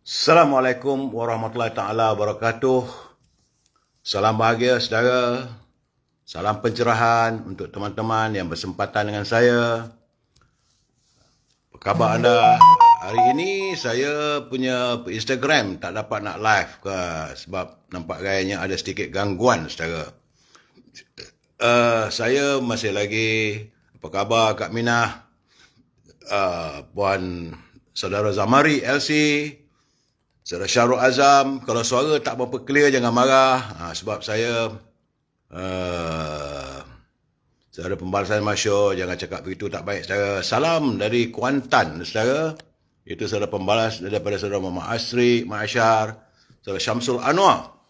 Assalamualaikum warahmatullahi taala wabarakatuh. Salam bahagia saudara. Salam pencerahan untuk teman-teman yang bersempatan dengan saya. Apa khabar anda? Hari ini saya punya Instagram tak dapat nak live ke sebab nampak gayanya ada sedikit gangguan saudara. Saya masih lagi, apa khabar Kak Minah? Puan Saudara Zamari LC, Saudara Syarul Azam, kalau suara tak berapa clear jangan marah. Sebab saya saudara pembalasan masyur, jangan cakap begitu tak baik saudara. Salam dari Kuantan saudara. Itu saudara pembalas daripada saudara Muhammad Asri, Ma'asyar, saudara Syamsul Anwar.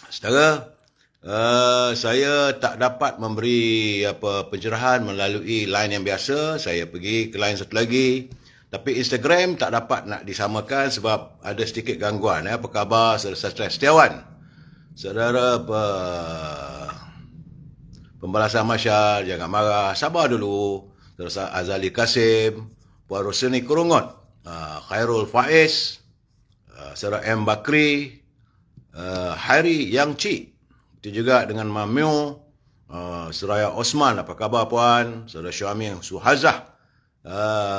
Saudara, saya tak dapat memberi pencerahan melalui line yang biasa. Saya pergi ke line satu lagi. Tapi Instagram tak dapat nak disamakan sebab ada sedikit gangguan. Apa khabar saudara Sastria Setiawan? Saudara pembalasan masyar, jangan marah, sabar dulu. Saudara Azali Kasim, Puan Rosini Kurungot, Khairul Faiz, saudara M. Bakri, Hairi Yang Cik. Itu juga dengan Mamio, Suraya Osman, apa khabar puan? Saudara Syuami Suhazah,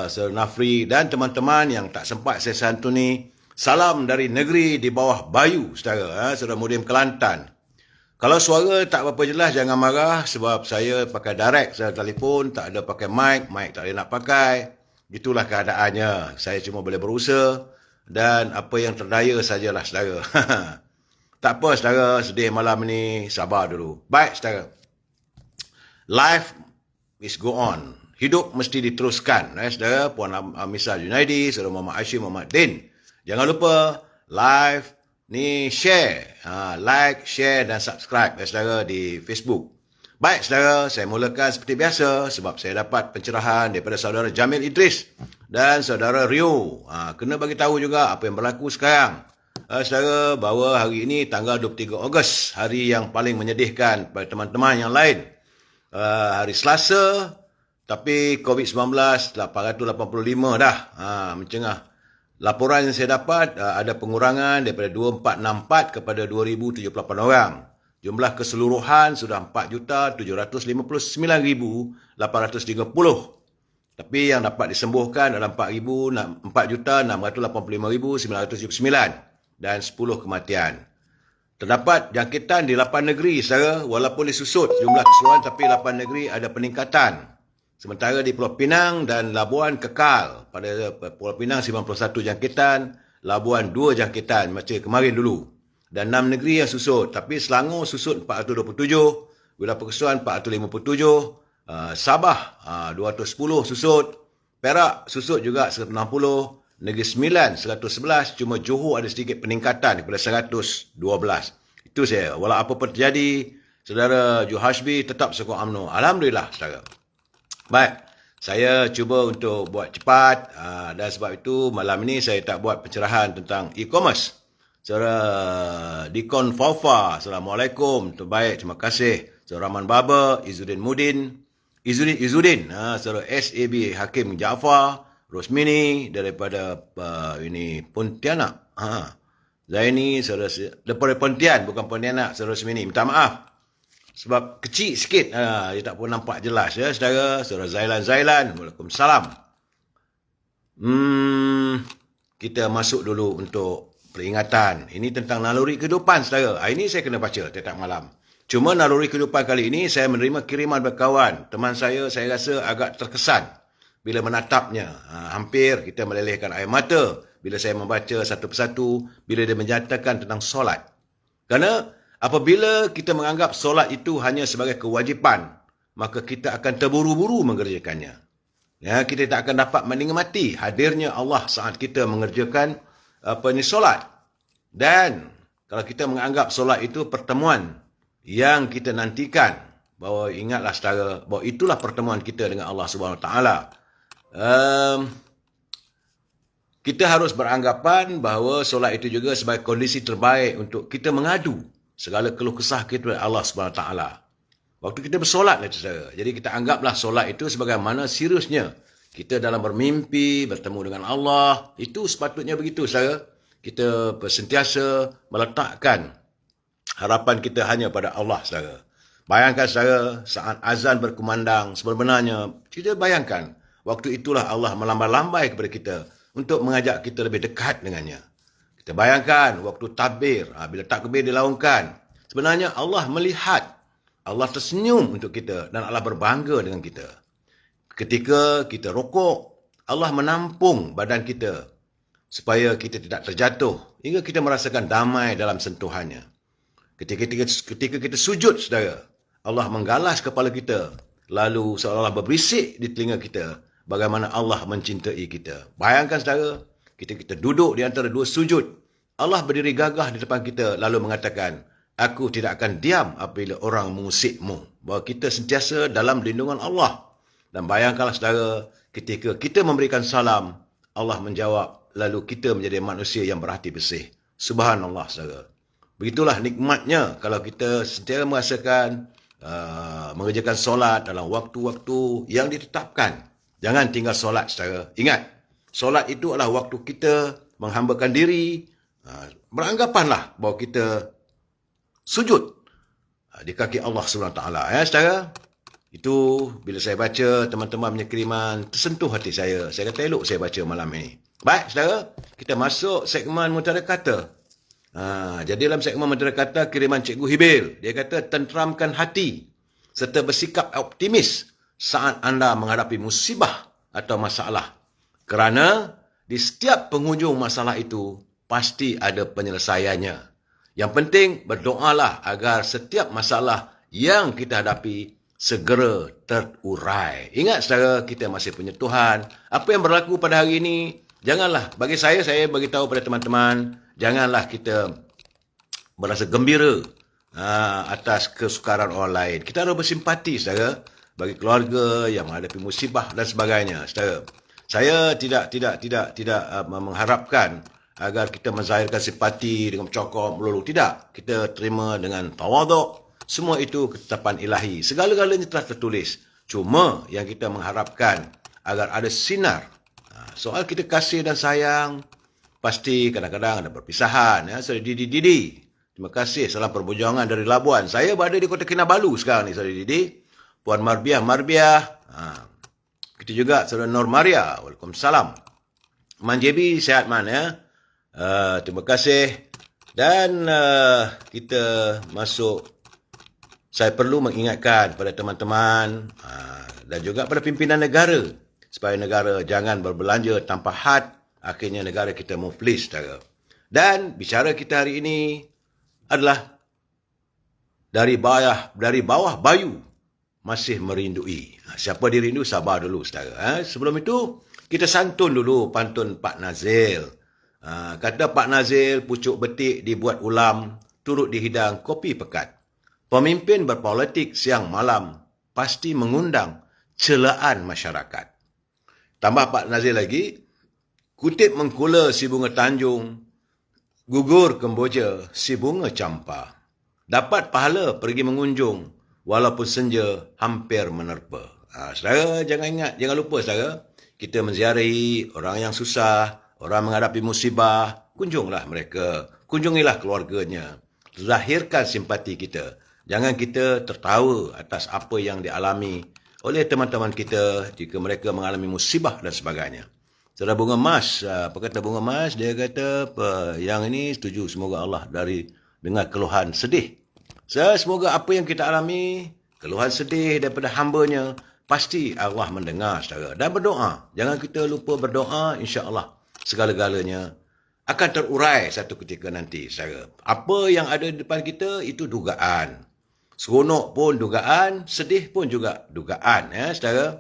Saudara Nafri dan teman-teman yang tak sempat saya santuni. Salam dari negeri di bawah Bayu, saudara. Saudara Mudim Kelantan. Kalau suara tak berapa jelas, jangan marah sebab saya pakai direct, saya telefon, tak ada pakai mic tak ada nak pakai. Itulah keadaannya. Saya cuma boleh berusaha dan apa yang terdaya sajalah, saudara. Tak apa, saudara, sedih malam ni, sabar dulu. Baik, saudara. Life is go on. Hidup mesti diteruskan. Saudara, Puan Amisa Junaidi, saudara Muhammad Hashim, Muhammad Din. Jangan lupa, live ni share. Like, share dan subscribe, saudara, di Facebook. Baik, saudara, saya mulakan seperti biasa sebab saya dapat pencerahan daripada saudara Jamil Idris dan saudara Rio. Kena bagi tahu juga apa yang berlaku sekarang. Saudara, bahawa hari ini tanggal 23 Ogos, hari yang paling menyedihkan pada teman-teman yang lain. Hari Selasa, tapi COVID-19 885 dah mencengah. Laporan yang saya dapat ada pengurangan daripada 2464 kepada 2078 orang. Jumlah keseluruhan sudah 4,759,830. Tapi yang dapat disembuhkan adalah 4,685,979 dan 10 kematian. Terdapat jangkitan di 8 negeri, saudara, walaupun disusut jumlah keseluruhan tapi 8 negeri ada peningkatan. Sementara di Pulau Pinang dan Labuan kekal. Pada Pulau Pinang 91 jangkitan, Labuan 2 jangkitan macam kemarin dulu. Dan 6 negeri yang susut. Tapi Selangor susut 427, Wilayah Perkesuan 457, Sabah 210 susut, Perak susut juga 160, Negeri Sembilan 111, cuma Johor ada sedikit peningkatan daripada 112. Itu saya. Walau apa pun terjadi, saudara Juhashbi tetap sokong UMNO. Alhamdulillah, saudara. Baik, saya cuba untuk buat cepat dan sebab itu malam ini saya tak buat pencerahan tentang e-commerce. Saudara Dikon Faufa, Assalamualaikum, terbaik, terima kasih. Saudara Rahman Baba, Izzuddin, saudara SAB Hakim Jaafar, Rosmini daripada Pontianak. Zaini, saudara daripada Pontian, bukan Pontianak, saudara Rosmini. Minta maaf sebab kecil sikit, dia tak pun nampak jelas ya, saudara. Saudara Zailan, Waalaikumsalam. Kita masuk dulu untuk peringatan. Ini tentang naluri kehidupan, saudara. Ini saya kena baca tiap malam. Cuma naluri kehidupan kali ini saya menerima kiriman berkawan. Teman saya rasa agak terkesan bila menatapnya. Hampir kita melelehkan air mata bila saya membaca satu persatu, bila dia menyatakan tentang solat. Kerana apabila kita menganggap solat itu hanya sebagai kewajipan, maka kita akan terburu-buru mengerjakannya. Ya, kita tak akan dapat menikmati hadirnya Allah saat kita mengerjakan solat. Dan kalau kita menganggap solat itu pertemuan yang kita nantikan, bahawa ingatlah saudara, bahawa itulah pertemuan kita dengan Allah Subhanahu Wa Taala. Kita harus beranggapan bahawa solat itu juga sebagai kondisi terbaik untuk kita mengadu segala keluh kesah kita kepada Allah Subhanahu Wa Taala. Waktu kita bersolat, saudara. Jadi kita anggaplah solat itu sebagaimana seriusnya kita dalam bermimpi, bertemu dengan Allah. Itu sepatutnya begitu, saudara. kita sentiasa meletakkan harapan kita hanya pada Allah, saudara. Bayangkan, saudara, saat azan berkumandang, sebenarnya kita bayangkan waktu itulah Allah melambai-lambai kepada kita untuk mengajak kita lebih dekat dengannya. Kita bayangkan waktu takbir, bila takbir dilaungkan, sebenarnya Allah melihat, Allah tersenyum untuk kita dan Allah berbangga dengan kita. Ketika kita rokok, Allah menampung badan kita supaya kita tidak terjatuh hingga kita merasakan damai dalam sentuhannya. Ketika kita sujud, saudara, Allah menggalas kepala kita, lalu seolah-olah berbisik di telinga kita bagaimana Allah mencintai kita. Bayangkan, saudara, kita duduk di antara dua sujud, Allah berdiri gagah di depan kita lalu mengatakan, aku tidak akan diam apabila orang mengusikmu. Bahawa kita sentiasa dalam lindungan Allah. Dan bayangkanlah, saudara, ketika kita memberikan salam, Allah menjawab, lalu kita menjadi manusia yang berhati bersih. Subhanallah, saudara. Begitulah nikmatnya kalau kita sentiasa merasakan mengerjakan solat dalam waktu-waktu yang ditetapkan. Jangan tinggal solat, saudara. Ingat, solat itu adalah waktu kita menghambakan diri. Beranggapanlah bahawa kita sujud di kaki Allah SWT. Ya, saudara. Itu bila saya baca teman-teman punya kiriman, tersentuh hati saya. Saya kata elok saya baca malam ini. Baik, saudara. Kita masuk segmen Mutiara Kata. Jadi dalam segmen Mutiara Kata, kiriman Cikgu Hibil. Dia kata, tenteramkan hati serta bersikap optimis saat anda menghadapi musibah atau masalah. Kerana di setiap penghujung masalah itu, pasti ada penyelesaiannya. Yang penting, berdoalah agar setiap masalah yang kita hadapi segera terurai. Ingat, saudara, kita masih punya Tuhan. Apa yang berlaku pada hari ini, janganlah, bagi saya beritahu pada teman-teman, janganlah kita berasa gembira atas kesukaran orang lain. Kita harus bersimpati, saudara, bagi keluarga yang menghadapi musibah dan sebagainya, saudara. Saya tidak mengharapkan agar kita menzahirkan simpati dengan bercakap melulu. Tidak. Kita terima dengan tawaduk. Semua itu ketetapan ilahi. Segala-galanya telah tertulis. Cuma yang kita mengharapkan agar ada sinar. Soal kita kasih dan sayang, pasti kadang-kadang ada perpisahan. Ya. Saudara Didi. Terima kasih. Salam perjuangan dari Labuan. Saya berada di Kota Kinabalu sekarang ni, Saudara Didi. Puan Marbiah. Kita juga Saudara Nur Maria. Waalaikumsalam. Man JB, sihat man ya. Terima kasih. Dan kita masuk. Saya perlu mengingatkan pada teman-teman dan juga pada pimpinan negara supaya negara jangan berbelanja tanpa had. Akhirnya negara kita muflis, saudara. Dan bicara kita hari ini adalah dari bawah bayu masih merindui. Siapa dirindu, sabar dulu, saudara. Sebelum itu, kita santun dulu pantun Pak Nazil. Kata Pak Nazil, pucuk betik dibuat ulam, turut dihidang kopi pekat. Pemimpin berpolitik siang malam pasti mengundang celaan masyarakat. Tambah Pak Nazil lagi, kutip mengkula si bunga Tanjung, gugur Kemboja si bunga Campa. Dapat pahala pergi mengunjung, walaupun senja hampir menerpa. Saudara, jangan lupa, saudara, kita menziarahi orang yang susah, orang menghadapi musibah, kunjunglah mereka, kunjungilah keluarganya, lahirkan simpati kita. Jangan kita tertawa atas apa yang dialami oleh teman-teman kita jika mereka mengalami musibah dan sebagainya. Saudara Bunga Mas, apa kata Bunga Mas? Dia kata, yang ini setuju, semoga Allah dengar keluhan sedih. Semoga apa yang kita alami, keluhan sedih daripada hamba-Nya, pasti Allah mendengar, saudara. Dan berdoa. Jangan kita lupa berdoa, insya-Allah segala-galanya akan terurai satu ketika nanti, saudara. Apa yang ada di depan kita itu dugaan. Seronok pun dugaan, sedih pun juga dugaan, ya, saudara.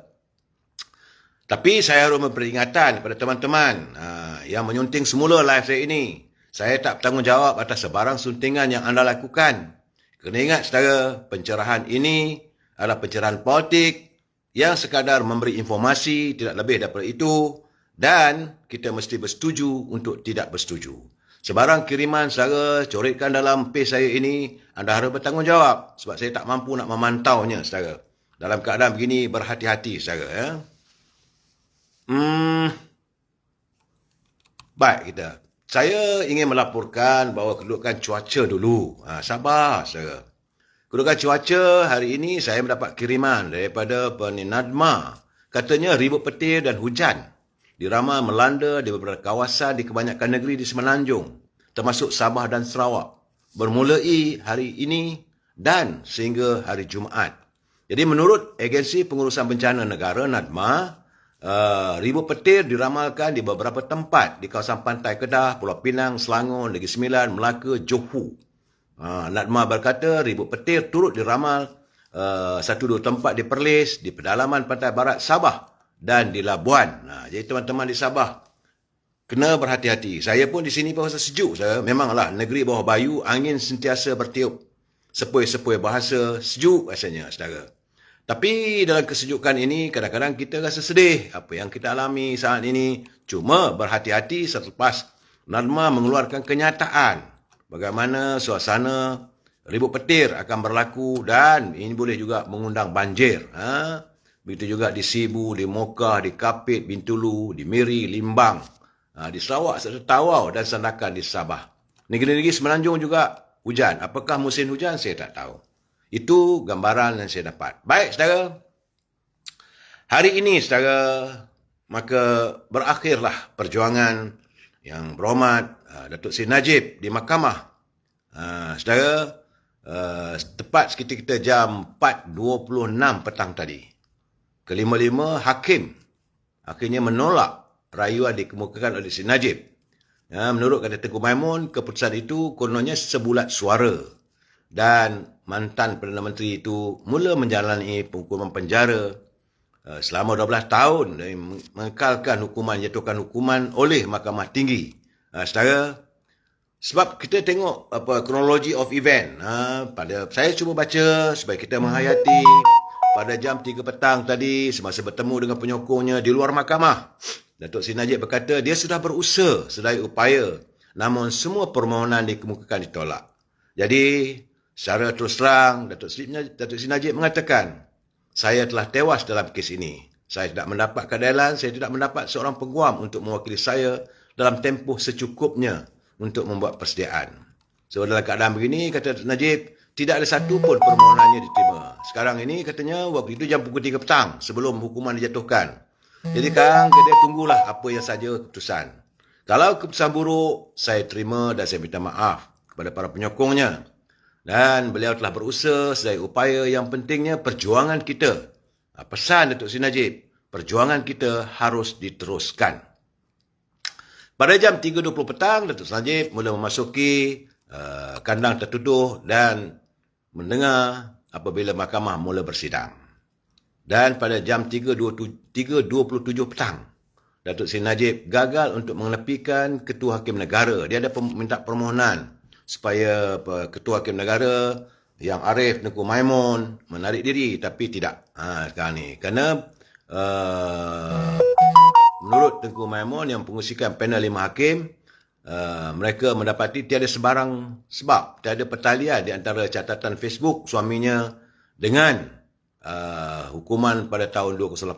Tapi saya harus memperingatan kepada teman-teman yang menyunting semula live saya ini. Saya tak bertanggungjawab atas sebarang suntingan yang anda lakukan. Kena ingat, saudara, pencerahan ini adalah pencerahan politik yang sekadar memberi informasi, tidak lebih daripada itu. Dan kita mesti bersetuju untuk tidak bersetuju. Sebarang kiriman saudara coretkan dalam page saya ini, anda harus bertanggungjawab. Sebab saya tak mampu nak memantaunya, saudara. Dalam keadaan begini, berhati-hati, saudara. Ya. Baik kita. Saya ingin melaporkan bahawa kedudukan cuaca dulu. Sabar, saudara. Kedudukan cuaca hari ini saya mendapat kiriman daripada Nadma. Katanya ribut petir dan hujan diramal melanda di beberapa kawasan di kebanyakan negeri di Semenanjung, termasuk Sabah dan Sarawak, bermulai hari ini dan sehingga hari Jumaat. Jadi menurut Agensi Pengurusan Bencana Negara Nadma, ribut petir diramalkan di beberapa tempat di kawasan pantai Kedah, Pulau Pinang, Selangor, Negeri Sembilan, Melaka, Johor. Nadma berkata ribut petir turut diramal satu dua tempat di Perlis, di pedalaman pantai barat Sabah dan di Labuan. Jadi teman-teman di Sabah kena berhati-hati. Saya pun di sini bahasa sejuk. Memanglah negeri bawah bayu, angin sentiasa bertiup. Sepoi-sepoi bahasa sejuk rasanya, saudara. Tapi dalam kesejukan ini, kadang-kadang kita rasa sedih apa yang kita alami saat ini. Cuma berhati-hati selepas Nadma mengeluarkan kenyataan bagaimana suasana ribut petir akan berlaku dan ini boleh juga mengundang banjir. Begitu juga di Sibu, di Mokah, di Kapit, Bintulu, di Miri, Limbang, di Sarawak, serta Tawau dan Sandakan di Sabah. Negeri-negeri Semenanjung juga hujan. Apakah musim hujan? Saya tak tahu. Itu gambaran yang saya dapat. Baik, saudara. Hari ini, saudara, maka berakhirlah perjuangan yang berhormat Datuk Seri Najib di mahkamah. Saudara, tepat sekitar jam 4.26 petang tadi. Kelima-lima hakim akhirnya menolak rayuan dikemukakan oleh Seri Najib. Menurut kata Tengku Maimun, keputusan itu kononnya sebulat suara dan mantan Perdana Menteri itu mula menjalani hukuman penjara selama 12 tahun dan mengekalkan hukuman, jatuhkan hukuman oleh Mahkamah Tinggi. Saudara, sebab kita tengok kronologi of event. Saya cuba baca supaya kita menghayati. Pada jam 3 petang tadi, semasa bertemu dengan penyokongnya di luar mahkamah, Datuk Seri Najib berkata dia sudah berusaha sedaya upaya, namun semua permohonan dikemukakan ditolak. Jadi, secara terus terang, Datuk Seri Najib mengatakan, saya telah tewas dalam kes ini. Saya tidak mendapat keadilan, saya tidak mendapat seorang peguam untuk mewakili saya dalam tempoh secukupnya untuk membuat persediaan. So, dalam keadaan begini, kata Datuk Najib, tidak ada satu pun permohonannya diterima. Sekarang ini katanya waktu itu jam pukul 3 petang sebelum hukuman dijatuhkan. Jadi sekarang dia tunggulah apa yang saja keputusan. Kalau keputusan buruk, saya terima dan saya minta maaf kepada para penyokongnya. Dan beliau telah berusaha sedaya upaya, yang pentingnya perjuangan kita. Pesan Datuk Seri Najib, perjuangan kita harus diteruskan. Pada jam 3.20 petang, Datuk Seri Najib mula memasuki kandang tertuduh dan mendengar apabila mahkamah mula bersidang. Dan pada jam 3.27 petang, Datuk Seri Najib gagal untuk mengenepikan Ketua Hakim Negara. Dia ada minta permohonan supaya Ketua Hakim Negara yang Arif Tengku Maimun menarik diri, tapi tidak. Sekarang ni. Kerana menurut Tengku Maimun yang pengusikan panel 5 hakim, mereka mendapati tiada sebarang sebab, tiada pertalian di antara catatan Facebook suaminya dengan hukuman pada tahun 2018.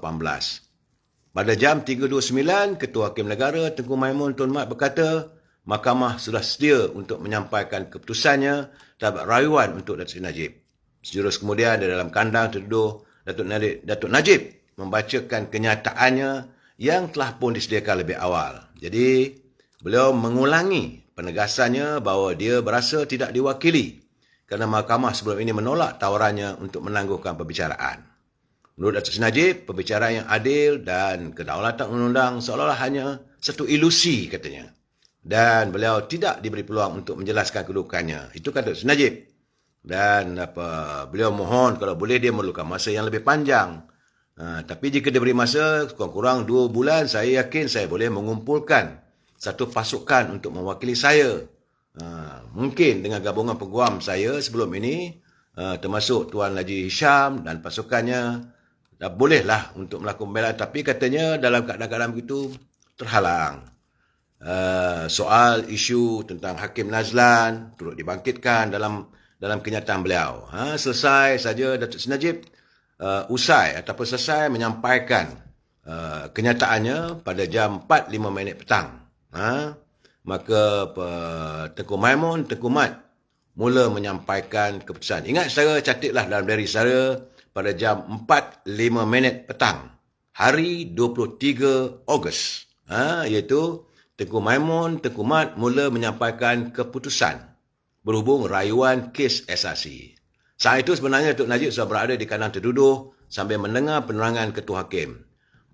Pada jam 3.29, Ketua Hakim Negara Tengku Maimun Tun Mat berkata, mahkamah sudah sedia untuk menyampaikan keputusannya terhadap rayuan untuk Datuk Seri Najib. Sejurus kemudian di dalam kandang tertuduh, Datuk Najib membacakan kenyataannya yang telah pun disediakan lebih awal. Jadi, beliau mengulangi penegasannya bahawa dia berasa tidak diwakili kerana mahkamah sebelum ini menolak tawarannya untuk menangguhkan perbicaraan. Menurut Datuk Seri Najib, perbicaraan yang adil dan kedaulatan undang-undang seolah-olah hanya satu ilusi katanya. Dan beliau tidak diberi peluang untuk menjelaskan kedudukannya. Itu kata Datuk Seri Najib. Dan beliau mohon kalau boleh dia memerlukan masa yang lebih panjang. Tapi jika diberi masa kurang-kurang 2 bulan, saya yakin saya boleh mengumpulkan satu pasukan untuk mewakili saya. Mungkin dengan gabungan peguam saya sebelum ini, termasuk Tuan Haji Hisham dan pasukannya, bolehlah untuk melakukan pembelaan. Tapi katanya dalam keadaan-keadaan begitu terhalang. Soal isu tentang Hakim Nazlan turut dibangkitkan dalam kenyataan beliau. Selesai saja Datuk Seri Najib selesai menyampaikan kenyataannya pada jam 4.05 petang. maka Tengku Maimun, Tengku Mat mula menyampaikan keputusan. Ingat saudara, catatlah dalam diary saudara pada jam 4.05 petang, hari 23 Ogos, iaitu Tengku Maimun, Tengku Mat mula menyampaikan keputusan berhubung rayuan kes SRC. Saat itu sebenarnya Datuk Najib sudah berada di kanan terduduh sambil mendengar penerangan Ketua Hakim.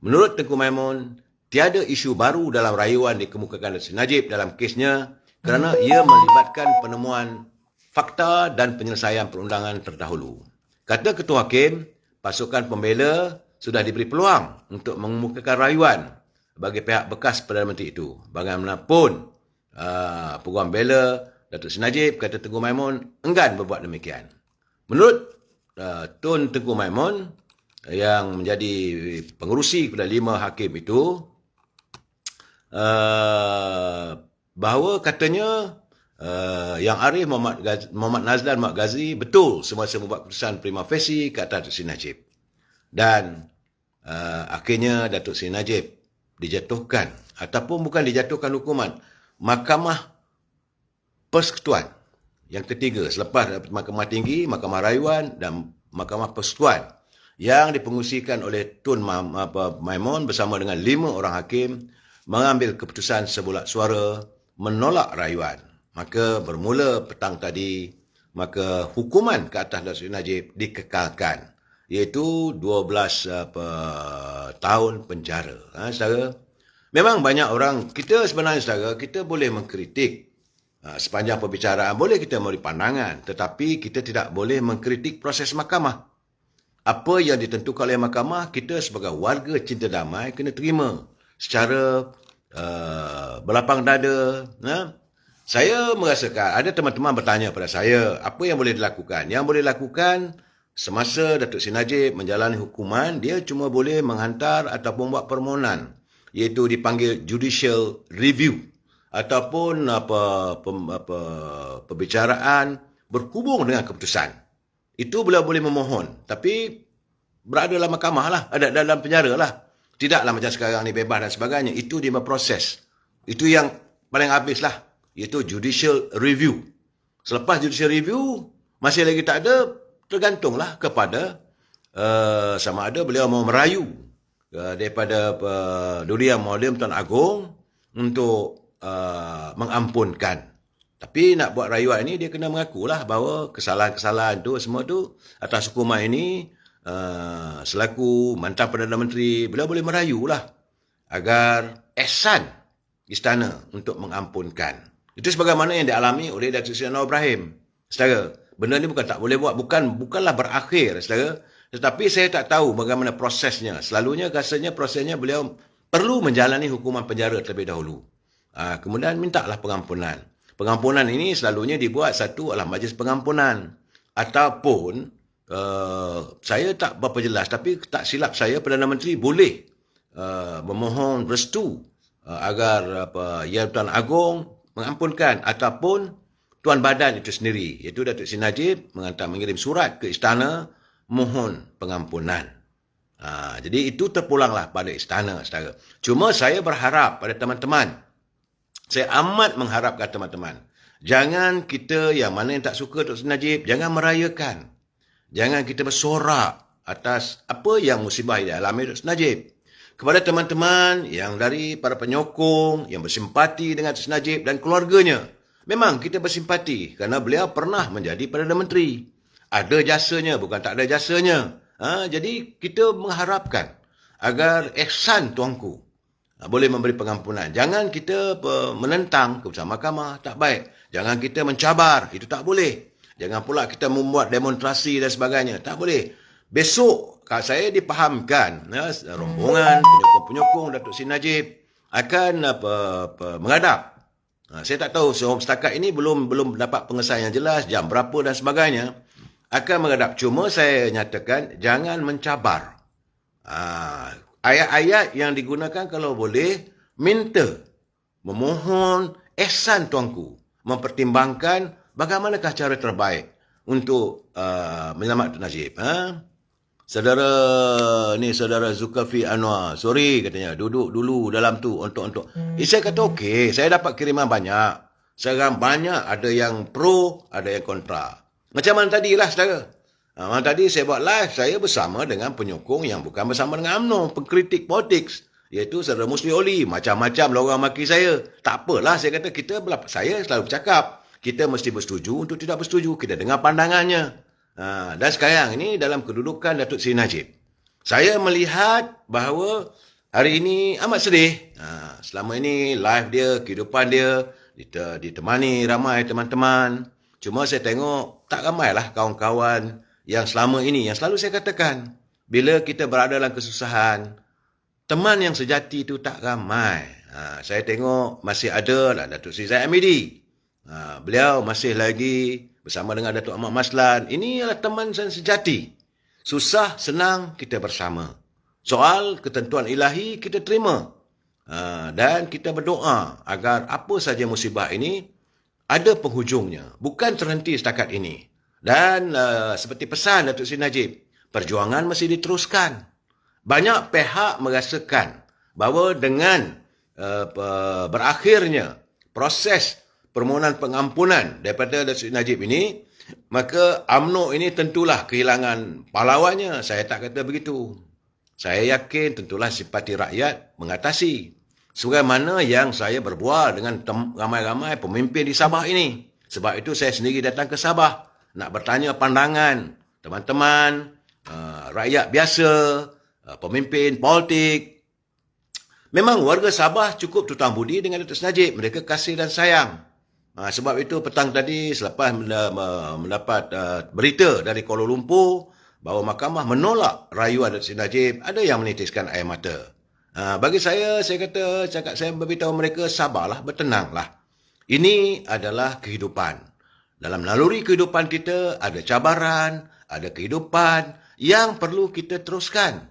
Menurut Tengku Maimun, tiada isu baru dalam rayuan dikemukakan Datuk Najib dalam kesnya kerana ia melibatkan penemuan fakta dan penyelesaian perundangan terdahulu. Kata Ketua Hakim, pasukan pembela sudah diberi peluang untuk mengemukakan rayuan bagi pihak bekas Perdana Menteri itu. Bagaimanapun, peguam bela Datuk Seri Najib, kata Tengku Maimun, enggan berbuat demikian. Menurut Tun Tengku Maimun, yang menjadi pengerusi kepada 5 hakim itu, bahawa katanya Yang Arif Muhammad Nazlan Muhammad Ghazi betul semasa membuat keputusan prima facie ke atas Datuk Seri Najib. Dan akhirnya Datuk Seri Najib dijatuhkan, ataupun bukan dijatuhkan hukuman, Mahkamah Persekutuan yang ketiga selepas Mahkamah Tinggi, Mahkamah Rayuan dan Mahkamah Persekutuan yang dipengusikan oleh Tun Maimun bersama dengan 5 orang hakim mengambil keputusan sebulat suara menolak rayuan. Maka bermula petang tadi, maka hukuman ke atas Datuk Seri Najib dikekalkan, iaitu 12 tahun penjara. Saudara, memang banyak orang, kita sebenarnya saudara, kita boleh mengkritik sepanjang perbicaraan, boleh kita memberi pandangan, tetapi kita tidak boleh mengkritik proses mahkamah. Apa yang ditentukan oleh mahkamah, kita sebagai warga cinta damai kena terima secara berlapang dada. Saya merasakan, ada teman-teman bertanya pada saya, apa yang boleh dilakukan? Yang boleh dilakukan semasa Datuk Seri Najib menjalani hukuman, dia cuma boleh menghantar ataupun buat permohonan, iaitu dipanggil judicial review, ataupun perbicaraan berhubung dengan keputusan. Itu beliau boleh memohon, tapi berada dalam mahkamah lah, ada dalam penjara lah. Tidaklah macam sekarang ni bebas dan sebagainya. Itu dia berproses. Itu yang paling habis lah, iaitu judicial review. Selepas judicial review, masih lagi tak ada, tergantunglah kepada sama ada beliau mau merayu daripada Duli Yang Mulia Tuan Agong untuk mengampunkan. Tapi nak buat rayuan ini, dia kena mengakulah bahawa kesalahan-kesalahan tu, semua tu atas hukuman ini, selaku mantan Perdana Menteri, beliau boleh merayulah agar ihsan istana untuk mengampunkan. Itu sebagaimana yang dialami oleh Datuk Seri Anwar Ibrahim. Saudara, benda ni bukan tak boleh buat, bukanlah berakhir, saudara. Tetapi saya tak tahu bagaimana prosesnya. Selalunya rasanya prosesnya beliau perlu menjalani hukuman penjara terlebih dahulu. Kemudian mintalah pengampunan. Pengampunan ini selalunya dibuat satu adalah majlis pengampunan. Ataupun, saya tak berapa jelas, tapi tak silap saya, Perdana Menteri boleh memohon restu agar Yang Tuan Agong mengampunkan, ataupun Tuan Badan itu sendiri, iaitu Datuk Seri Najib mengirim surat ke istana mohon pengampunan. Jadi itu terpulanglah pada istana, saudara. Cuma saya berharap pada teman-teman, saya amat mengharapkan teman-teman, jangan kita yang mana yang tak suka Datuk Seri Najib, jangan merayakan. Jangan kita bersorak atas apa yang musibah yang dialami Datuk Seri Najib. Kepada teman-teman yang dari para penyokong, yang bersimpati dengan Datuk Seri Najib dan keluarganya, memang kita bersimpati kerana beliau pernah menjadi Perdana Menteri. Ada jasanya, bukan tak ada jasanya. Jadi kita mengharapkan agar ihsan tuanku boleh memberi pengampunan. Jangan kita menentang keputusan mahkamah, tak baik. Jangan kita mencabar, itu tak boleh. Jangan pula kita membuat demonstrasi dan sebagainya, tak boleh. Besok, kalau saya dipahamkan, rombongan, penyokong-penyokong Datuk Seri Najib akan menghadap. Saya tak tahu, setakat ini belum dapat pengesahan yang jelas, jam berapa dan sebagainya, akan menghadap. Cuma saya nyatakan, jangan mencabar. Ayat-ayat yang digunakan kalau boleh, minta, memohon, ihsan tuanku, mempertimbangkan bagaimanakah cara terbaik untuk menyelamatkan Najib. saudara Zulkifli Anwar, sorry katanya, duduk dulu dalam tu untuk. Saya kata okey, saya dapat kiriman banyak. Sekarang banyak, ada yang pro, ada yang kontra. Macam mana tadi lah saudara. Malam tadi saya buat live, saya bersama dengan penyokong yang bukan bersama dengan UMNO, pengkritik politik, iaitu saudara Musli Oli. Macam-macam lah orang maki saya. Tak apalah, saya kata saya selalu bercakap, kita mesti bersetuju untuk tidak bersetuju. Kita dengar pandangannya. Dan sekarang ini dalam kedudukan Datuk Seri Najib, saya melihat bahawa hari ini amat sedih. Selama ini live dia, kehidupan dia ditemani ramai teman-teman. Cuma saya tengok tak ramailah kawan-kawan yang selama ini, yang selalu saya katakan, bila kita berada dalam kesusahan, teman yang sejati itu tak ramai. Saya tengok masih ada lah Datuk Seri Zahid Hamidi. Beliau masih lagi bersama dengan Datuk Ahmad Maslan. Ini adalah teman sejati. Susah, senang, kita bersama. Soal ketentuan ilahi, kita terima. Dan kita berdoa agar apa saja musibah ini ada penghujungnya. Bukan terhenti setakat ini. Dan seperti pesan Datuk Seri Najib, perjuangan mesti diteruskan. Banyak pihak merasakan bahawa dengan berakhirnya proses permohonan pengampunan daripada Datuk Seri Najib ini, maka UMNO ini tentulah kehilangan pahlawannya. Saya tak kata begitu. Saya yakin tentulah simpati rakyat mengatasi. Sebagaimana yang saya berbual dengan ramai-ramai pemimpin di Sabah ini. Sebab itu saya sendiri datang ke Sabah nak bertanya pandangan teman-teman, rakyat biasa, pemimpin politik. Memang warga Sabah cukup tutang budi dengan Datuk Seri Najib. Mereka kasih dan sayang. Sebab itu petang tadi selepas mendapat berita dari Kuala Lumpur bahawa mahkamah menolak rayuan Datuk Seri Najib, ada yang menitiskan air mata. Bagi saya saya beritahu mereka, sabarlah, bertenanglah. Ini adalah kehidupan. Dalam naluri kehidupan kita ada cabaran, ada kehidupan yang perlu kita teruskan.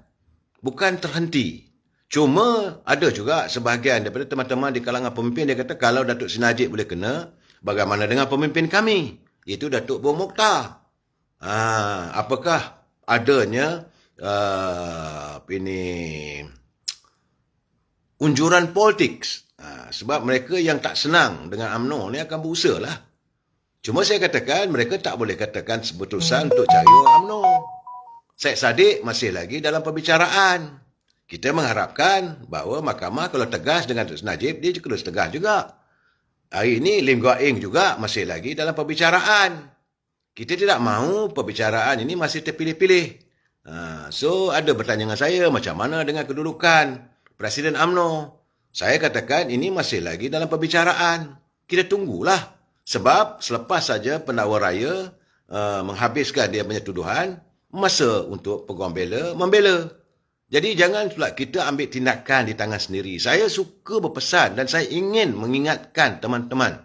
Bukan terhenti. Cuma ada juga sebahagian daripada teman-teman di kalangan pemimpin, dia kata kalau Datuk Seri Najib boleh kena, bagaimana dengan pemimpin kami? Iaitu Datuk Boh Mokhtar. Apakah adanya unjuran politik? Sebab mereka yang tak senang dengan UMNO ni akan berusaha lah. Cuma saya katakan mereka tak boleh katakan sebetulan untuk cari orang UMNO. Syed Saddiq masih lagi dalam perbicaraan. Kita mengharapkan bahawa mahkamah kalau tegas dengan Datuk Seri Najib, dia juga harus tegas juga. Hari ini Lim Guat Eng juga masih lagi dalam perbicaraan. Kita tidak mahu perbicaraan ini masih terpilih-pilih. So ada bertanya dengan saya, macam mana dengan kedudukan Presiden UMNO? Saya katakan ini masih lagi dalam perbicaraan. Kita tunggulah. Sebab selepas saja pendakwa raya menghabiskan dia punya tuduhan, masa untuk peguam bela membela. Jadi jangan pula kita ambil tindakan di tangan sendiri. Saya suka berpesan dan saya ingin mengingatkan teman-teman.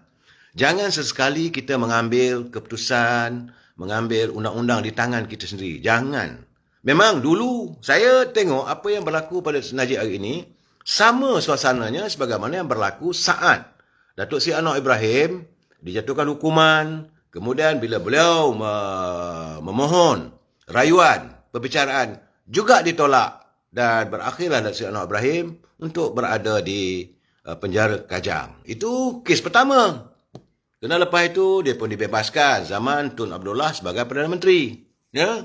Jangan sesekali kita mengambil keputusan, mengambil undang-undang di tangan kita sendiri. Jangan. Memang dulu saya tengok apa yang berlaku pada Najib hari ini, sama suasananya sebagaimana yang berlaku saat Datuk Seri Anwar Ibrahim dijatuhkan hukuman, kemudian bila beliau memohon rayuan, perbicaraan juga ditolak. Dan berakhirlah Datuk Seri Anwar Ibrahim untuk berada di penjara Kajang. Itu kes pertama. Kerana lepas itu dia pun dibebaskan zaman Tun Abdullah sebagai Perdana Menteri. Ya?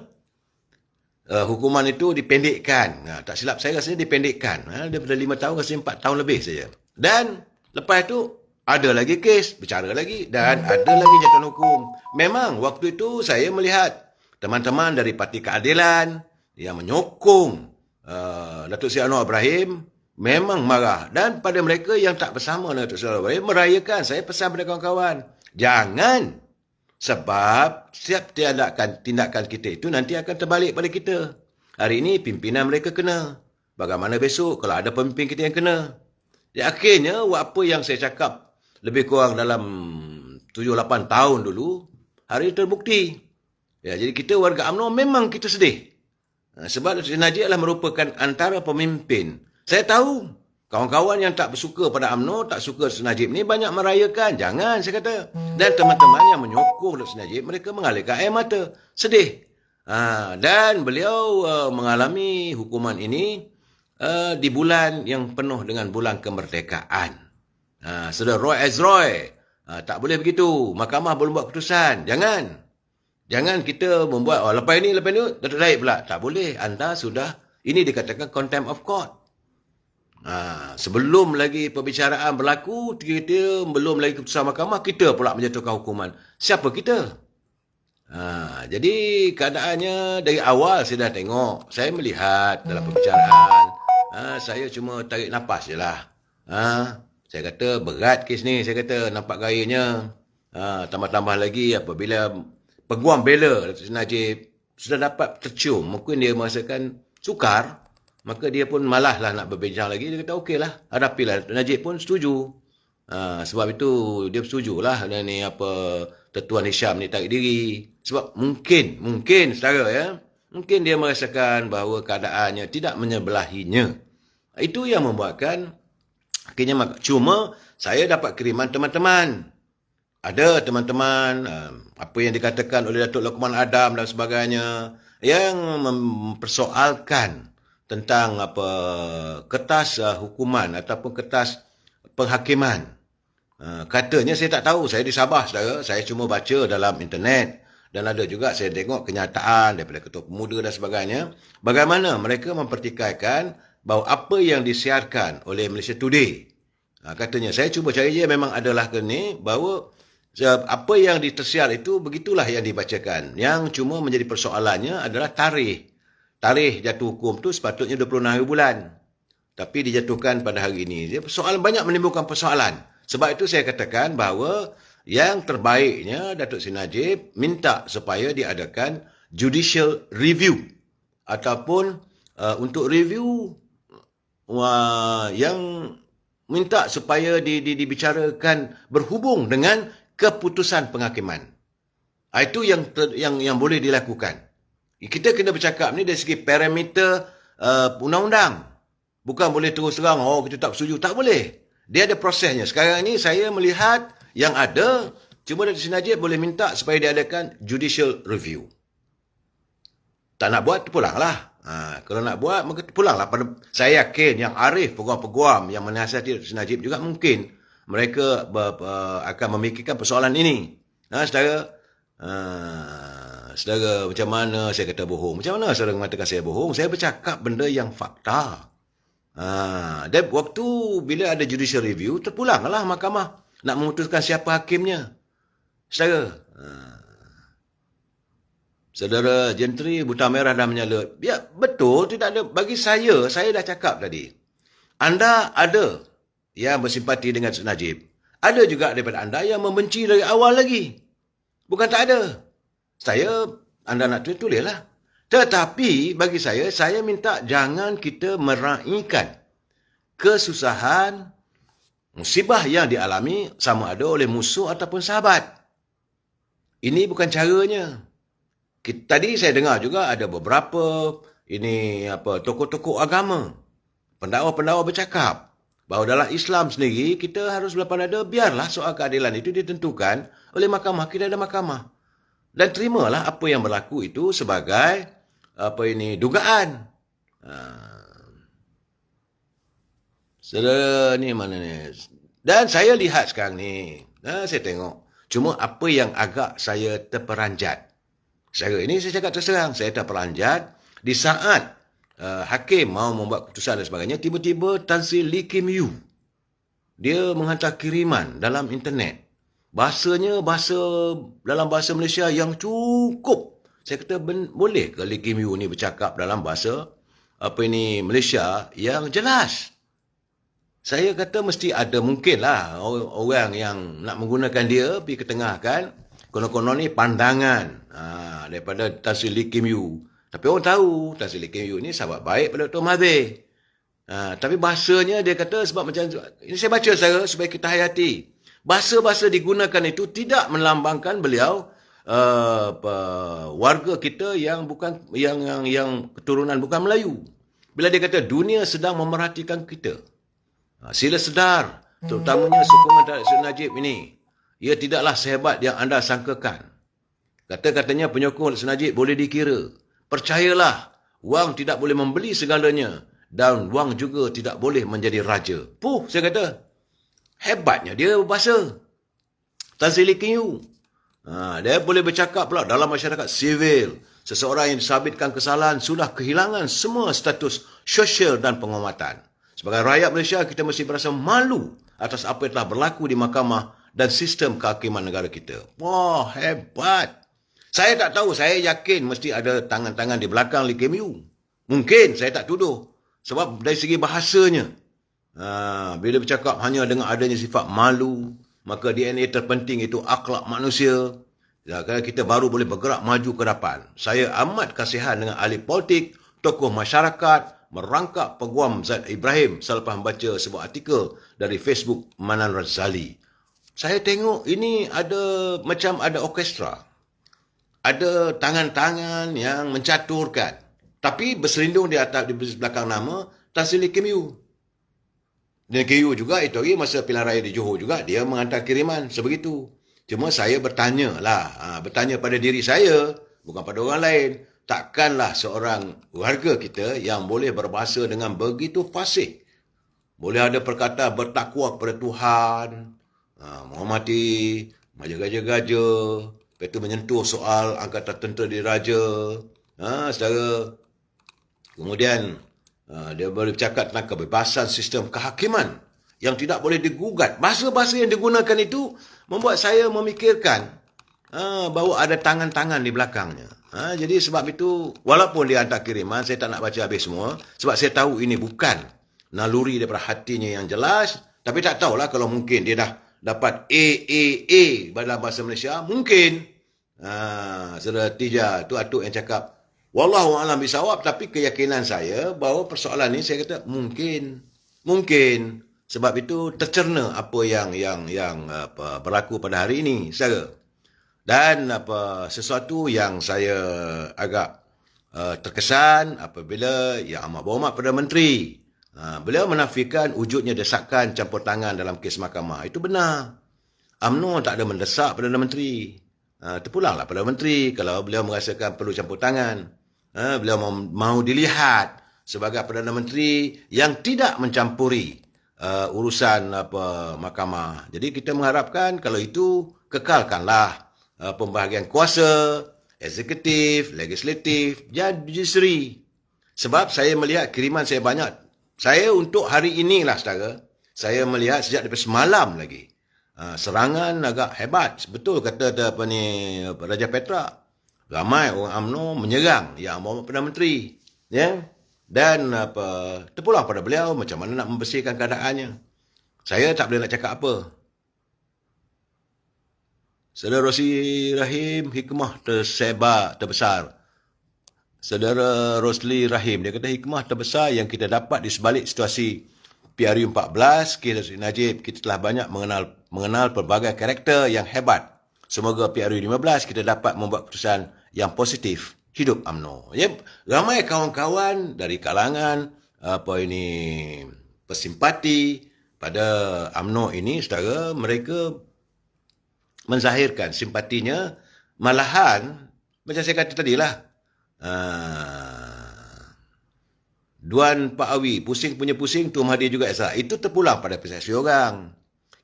Hukuman itu dipendekkan. Tak silap saya rasanya dipendekkan. Daripada 5 tahun rasanya 4 tahun lebih saja. Dan lepas itu ada lagi kes, bicara lagi dan ada lagi jatuhan hukum. Memang waktu itu saya melihat teman-teman dari Parti Keadilan yang menyokong Datuk Seri Anwar Ibrahim memang marah. Dan pada mereka yang tak bersama dengan Datuk Seri Anwar Ibrahim merayakan. Saya pesan pada kawan-kawan, jangan. Sebab setiap tindakan kita itu nanti akan terbalik pada kita. Hari ini pimpinan mereka kena. Bagaimana besok kalau ada pemimpin kita yang kena? Di akhirnya apa yang saya cakap lebih kurang dalam 7-8 tahun dulu, hari ini terbukti. Ya, jadi kita warga UMNO memang kita sedih. Sebab Datuk Seri Najib adalah merupakan antara pemimpin. Saya tahu kawan-kawan yang tak bersuka pada UMNO, tak suka Datuk Seri Najib ni banyak merayakan. Jangan, saya kata. Dan teman-teman yang menyokong Datuk Seri Najib, mereka mengalirkan air mata. Sedih. Dan beliau mengalami hukuman ini di bulan yang penuh dengan bulan kemerdekaan. Saudara Roy Ezroy, tak boleh begitu. Mahkamah belum buat keputusan. Jangan kita membuat, lepas ini, Datuk Zahid pula. Tak boleh. Anda sudah, ini dikatakan contempt of court. Sebelum lagi perbicaraan berlaku, kita belum lagi keputusan mahkamah, kita pula menjatuhkan hukuman. Siapa kita? Jadi keadaannya dari awal saya dah tengok. Saya melihat dalam perbicaraan. Saya cuma tarik nafas je lah. Saya kata berat kes ni. Saya kata nampak gayanya. Tambah-tambah lagi apabila peguam bela Datuk Seri Najib sudah dapat tercium. Mungkin dia merasakan sukar. Maka dia pun malaslah nak berbincang lagi. Dia kata okeylah. Hadapilah. Datuk Najib pun setuju. Sebab itu dia setujulah. Dan ni Tuan Hisham ni tarik diri. Sebab mungkin saudara ya. Mungkin dia merasakan bahawa keadaannya tidak menyebelahinya. Itu yang membuatkan akhirnya. Cuma saya dapat kiriman teman-teman. Ada teman-teman apa yang dikatakan oleh Datuk Lokman Adam dan sebagainya yang mempersoalkan tentang kertas hukuman ataupun kertas penghakiman. Katanya saya tak tahu, saya di Sabah saudara, saya cuma baca dalam internet dan ada juga saya tengok kenyataan daripada Ketua Pemuda dan sebagainya bagaimana mereka mempertikaikan bahawa apa yang disiarkan oleh Malaysia Today. Katanya saya cuba cari je memang adalah ni bahawa apa yang ditersiar itu begitulah yang dibacakan. Yang cuma menjadi persoalannya adalah tarikh. Tarikh jatuh hukum tu sepatutnya 26 hari bulan. Tapi dijatuhkan pada hari ini. Persoalan banyak menimbulkan persoalan. Sebab itu saya katakan bahawa yang terbaiknya Datuk Seri Najib minta supaya diadakan judicial review. Ataupun untuk review yang minta supaya dibicarakan berhubung dengan keputusan penghakiman. Itu yang boleh dilakukan. Kita kena bercakap ni dari segi parameter undang-undang. Bukan boleh terus terang, kita tak setuju. Tak boleh. Dia ada prosesnya. Sekarang ni saya melihat yang ada, cuma Datuk Seri Najib boleh minta supaya diadakan judicial review. Tak nak buat, pulanglah. Kalau nak buat, maka pulanglah. Saya yakin yang arif peguam-peguam yang menasihati Datuk Seri Najib juga mungkin mereka akan memikirkan persoalan ini. Saudara, saudara macam mana saya kata bohong? Macam mana saudara mengatakan saya bohong? Saya bercakap benda yang fakta. Dan waktu bila ada judicial review, terpulanglah mahkamah nak memutuskan siapa hakimnya. Saudara Jenteri Buta Merah dah menyala. Ya, betul, tidak ada. Bagi saya dah cakap tadi. Anda ada yang bersimpati dengan Datuk Najib. Ada juga daripada anda yang membenci dari awal lagi. Bukan tak ada. Anda nak tulislah. Tetapi bagi saya minta jangan kita meraihkan kesusahan, musibah yang dialami sama ada oleh musuh ataupun sahabat. Ini bukan caranya. Tadi saya dengar juga ada beberapa tokoh-tokoh agama, pendakwa-pendakwa bercakap bahawa dalam Islam sendiri kita harus berlapan ada, biarlah soal keadilan itu ditentukan oleh mahkamah. Kita ada mahkamah. Dan terimalah apa yang berlaku itu sebagai dugaan. Saudara ni mana ni? Dan saya lihat sekarang ni, saya tengok. Cuma apa yang agak saya terperanjat. Ini saya cakap terserang, saya terperanjat di saat hakim mau membuat keputusan dan sebagainya, tiba-tiba Tan Sri Lee Kim Yew, dia menghantar kiriman dalam internet. Bahasanya dalam bahasa Malaysia yang cukup. Saya kata, boleh ke Lee Kim Yew ni bercakap dalam bahasa Malaysia yang jelas? Saya kata mesti ada mungkinlah orang yang nak menggunakan dia pergi ketengahkan. Konon-konon ni pandangan daripada Tan Sri Lee Kim Yew. Tapi orang tahu Tan Sri Lee Kim Yew ni sahabat baik pada Dr. Mahathir. Tapi bahasanya dia kata sebab macam ini saya baca saudara supaya kita hayati. Bahasa-bahasa digunakan itu tidak melambangkan beliau warga kita yang bukan yang keturunan bukan Melayu. Bila dia kata dunia sedang memerhatikan kita. Sila sedar, terutamanya sokongan terhadap Datuk Najib ini. Ia tidaklah sehebat yang anda sangkakan. Kata-katanya penyokong Dr. Najib boleh dikira. Percayalah, wang tidak boleh membeli segalanya dan wang juga tidak boleh menjadi raja. Saya kata, hebatnya dia berbahasa. Tan Sri Lekyu. Dia boleh bercakap pula dalam masyarakat sivil. Seseorang yang disabitkan kesalahan sudah kehilangan semua status sosial dan penghormatan. Sebagai rakyat Malaysia, kita mesti berasa malu atas apa yang telah berlaku di mahkamah dan sistem kehakiman negara kita. Wah, hebat. Saya tak tahu, saya yakin mesti ada tangan-tangan di belakang Lee Kuan Yew. Mungkin, saya tak tuduh. Sebab dari segi bahasanya, bila bercakap hanya dengan adanya sifat malu, maka DNA terpenting itu akhlak manusia. Kalau kita baru boleh bergerak maju ke depan. Saya amat kasihan dengan ahli politik, tokoh masyarakat, merangkap Peguam Zaid Ibrahim selepas membaca sebuah artikel dari Facebook Manan Razali. Saya tengok ini macam ada orkestra. Ada tangan-tangan yang mencaturkan. Tapi berselindung di atas di belakang nama Tan Sri Lekyu. Dan KU juga itu lagi masa pilihan raya di Johor juga dia menghantar kiriman sebegitu. Cuma saya bertanya pada diri saya, bukan pada orang lain. Takkanlah seorang warga kita yang boleh berbahasa dengan begitu fasih. Boleh ada perkataan bertakwa kepada Tuhan, menghormati, menjaga-jaga, lepas itu menyentuh soal angkatan tentera diraja, saudara. Kemudian, dia boleh bercakap tentang kebebasan sistem kehakiman yang tidak boleh digugat. Bahasa-bahasa yang digunakan itu membuat saya memikirkan bahawa ada tangan-tangan di belakangnya. Jadi sebab itu, walaupun dia hantar kiriman, saya tak nak baca habis semua. Sebab saya tahu ini bukan naluri daripada hatinya yang jelas. Tapi tak tahulah kalau mungkin dia dah dapat A dalam bahasa Malaysia. Mungkin. Saudara Tija, tu atuk yang cakap, wallahu a'lam bisawab, tapi keyakinan saya bahawa persoalan ni saya kata mungkin. Sebab itu tercerna apa yang berlaku pada hari ini, saudara. Dan sesuatu yang saya agak terkesan apabila Yang Amat Berhormat Perdana Menteri beliau menafikan wujudnya desakan campur tangan dalam kes mahkamah. Itu benar. UMNO tak ada mendesak Perdana Menteri. Terpulanglah Perdana Menteri kalau beliau merasakan perlu campur tangan. Beliau mahu dilihat sebagai Perdana Menteri yang tidak mencampuri urusan mahkamah. Jadi kita mengharapkan kalau itu kekalkanlah pembahagian kuasa, eksekutif, legislatif, judiciary. Sebab saya melihat kiriman saya banyak. Saya untuk hari inilah saudara, saya melihat sejak daripada semalam lagi. Serangan agak hebat. Betul kata Raja Petra. Ramai orang UMNO menyerang Yang Berhormat Perdana Menteri. Ya? Dan terpulang pada beliau macam mana nak membersihkan keadaannya. Saya tak boleh nak cakap apa. Saudara Rosli Rahim, hikmah terbesar. Saudara Rosli Rahim, dia kata hikmah terbesar yang kita dapat di sebalik situasi PRU 14, kes Najib, kita telah banyak mengenal pelbagai karakter yang hebat. Semoga PRU 15 kita dapat membuat keputusan yang positif. Hidup UMNO. Ya, ramai kawan-kawan dari kalangan persimpati pada UMNO ini, saudara, mereka menzahirkan simpatinya, malahan macam saya kata tadilah, Duan Pak Awi, pusing punya pusing, Tuan Mahathir juga Esa. Itu terpulang pada persepsi orang.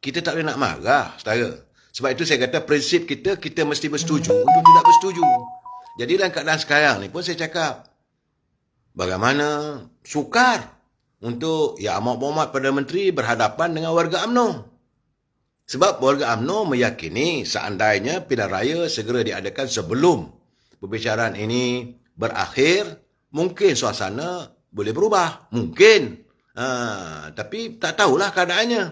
Kita tak boleh nak marah, saudara. Sebab itu saya kata prinsip kita mesti bersetuju untuk tidak bersetuju. Jadi dalam keadaan sekarang ni pun saya cakap, bagaimana sukar untuk Yang Amat Berhormat Perdana Menteri berhadapan dengan warga UMNO. Sebab warga UMNO meyakini seandainya pilihan raya segera diadakan sebelum perbicaraan ini berakhir, mungkin suasana boleh berubah. Mungkin. Tapi tak tahulah keadaannya.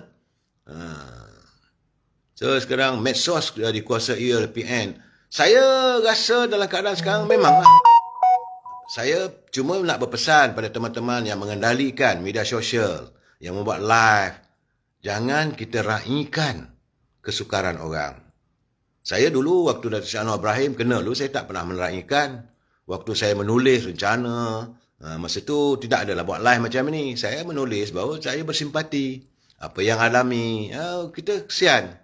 So sekarang medsos dikuasai oleh PN. Saya rasa dalam keadaan sekarang memanglah. Saya cuma nak berpesan pada teman-teman yang mengendalikan media sosial, yang membuat live. Jangan kita raikan kesukaran orang. Saya dulu waktu Datuk Seri Anwar Ibrahim kena dulu, saya tak pernah meneraikan. Waktu saya menulis rencana, masa tu tidak adalah buat live macam ni. Saya menulis bahawa saya bersimpati. Apa yang alami, kita kesian.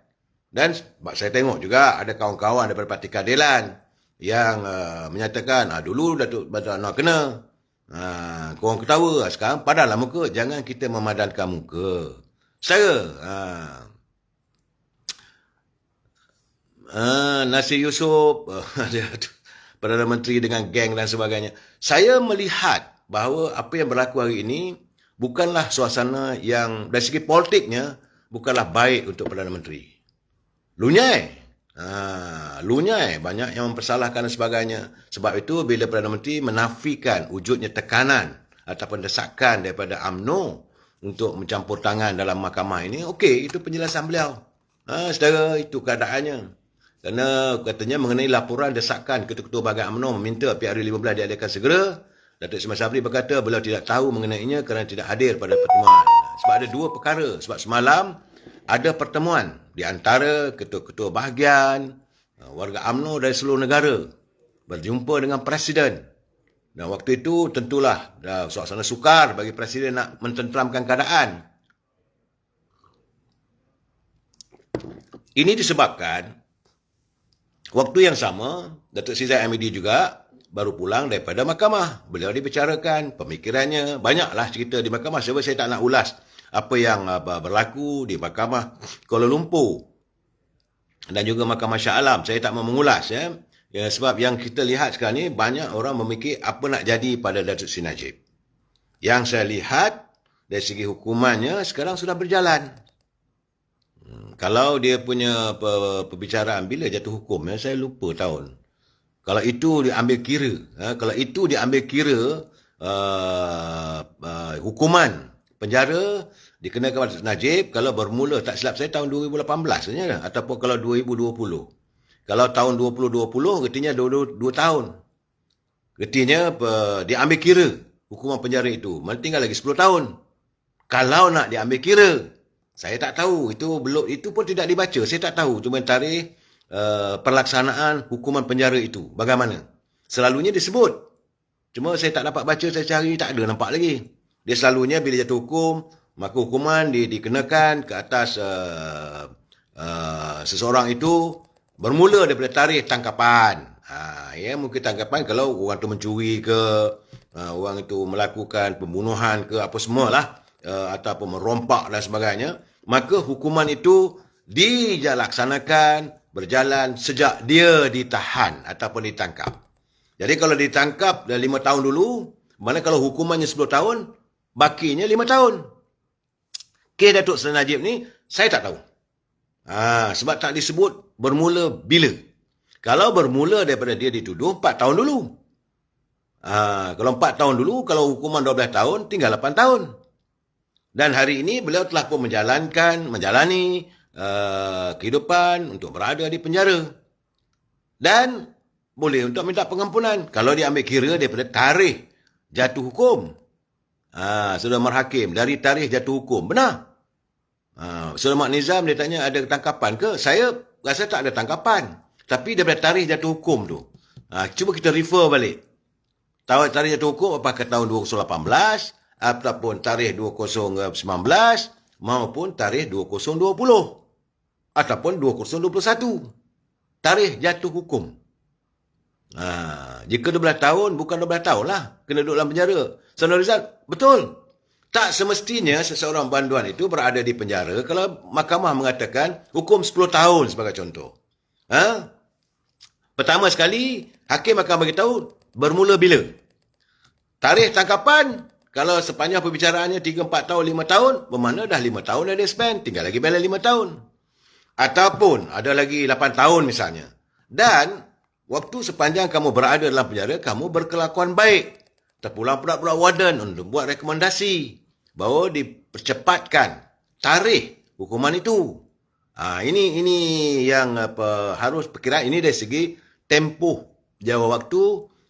Dan saya tengok juga ada kawan-kawan daripada Parti Keadilan yang menyatakan dulu Datuk Badar Anwar kena. Korang ketawa. Sekarang padanlah muka. Jangan kita memadankan muka. Saya Nasir Yusof, Perdana Menteri dengan geng dan sebagainya. Saya melihat bahawa apa yang berlaku hari ini bukanlah suasana yang dari segi politiknya bukanlah baik untuk Perdana Menteri. Lunyai. Lunyai. Banyak yang mempersalahkan dan sebagainya. Sebab itu bila Perdana Menteri menafikan wujudnya tekanan ataupun desakan daripada UMNO untuk mencampur tangan dalam mahkamah ini, okey, itu penjelasan beliau. Saudara, itu keadaannya. Kerana katanya mengenai laporan desakan ketua-ketua bahagian UMNO meminta PRU15 diadakan segera, Datuk Ismail Sabri berkata beliau tidak tahu mengenainya kerana tidak hadir pada pertemuan. Sebab ada dua perkara. Sebab semalam ada pertemuan di antara ketua-ketua bahagian, warga UMNO dari seluruh negara berjumpa dengan Presiden. Dan waktu itu tentulah suasana sukar bagi Presiden nak mententeramkan keadaan. Ini disebabkan waktu yang sama, Datuk Sri Zahid Hamidi juga baru pulang daripada mahkamah. Beliau dibicarakan, pemikirannya, banyaklah cerita di mahkamah. Sebab saya tak nak ulas apa yang berlaku di mahkamah Kuala Lumpur dan juga mahkamah Shah Alam. Saya tak mau mengulas. Sebab yang kita lihat sekarang ni, banyak orang memikir apa nak jadi pada Datuk Seri Najib. Yang saya lihat, dari segi hukumannya, sekarang sudah berjalan. Kalau dia punya perbicaraan bila jatuh hukum, saya lupa tahun. Kalau itu diambil kira, hukuman penjara dikenakan pada Najib, kalau bermula, tak silap saya, tahun 2018 saja, ataupun kalau 2020. Kalau tahun 2020, artinya 2 tahun. Artinya diambil kira hukuman penjara itu. Mana tinggal lagi 10 tahun. Kalau nak diambil kira, saya tak tahu. Itu pun tidak dibaca. Saya tak tahu. Cuma tarikh pelaksanaan hukuman penjara itu. Bagaimana? Selalunya disebut. Cuma saya tak dapat baca, saya cari, tak ada nampak lagi. Dia selalunya bila jatuh hukum, maka hukuman dikenakan ke atas seseorang itu bermula daripada tarikh tangkapan. Mungkin tangkapan kalau orang itu mencuri ke, orang itu melakukan pembunuhan ke, apa semualah, ataupun merompak dan sebagainya, maka hukuman itu dilaksanakan berjalan sejak dia ditahan ataupun ditangkap. Jadi kalau ditangkap dah 5 tahun dulu, mana kalau hukumannya 10 tahun, bakinya 5 tahun. Kes Datuk Seri Najib ni, saya tak tahu. Sebab tak disebut bermula bila. Kalau bermula daripada dia dituduh 4 tahun dulu. Kalau 4 tahun dulu, kalau hukuman 12 tahun, tinggal 8 tahun. Dan hari ini beliau telah pun menjalani kehidupan untuk berada di penjara. Dan boleh untuk minta pengampunan. Kalau dia ambil kira daripada tarikh jatuh hukum. Saudara Marhakim, dari tarikh jatuh hukum. Benar. Saudara Mak Nizam, dia tanya ada tangkapan ke? Saya rasa tak ada tangkapan. Tapi daripada tarikh jatuh hukum tu. Cuba kita refer balik. Tarikh jatuh hukum apakah tahun 2018 ataupun tarikh 2019 maupun tarikh 2020 ataupun 2021. Tarikh jatuh hukum. Jika 12 tahun, bukan 12 tahun lah. Kena duduk dalam penjara. Saudara Rizal, betul. Tak semestinya seseorang banduan itu berada di penjara kalau mahkamah mengatakan hukum 10 tahun sebagai contoh. Pertama sekali, hakim akan beritahu bermula bila. Tarikh tangkapan, kalau sepanjang perbicaraannya 3, 4 tahun, 5 tahun, bermakna dah 5 tahun dah dia spend, tinggal lagi balance 5 tahun. Ataupun ada lagi 8 tahun misalnya. Dan waktu sepanjang kamu berada dalam penjara, kamu berkelakuan baik. Terpulang pula warden untuk buat rekomendasi bahawa dipercepatkan tarikh hukuman itu. Ini yang harus perkiraan. Ini dari segi tempoh jangka waktu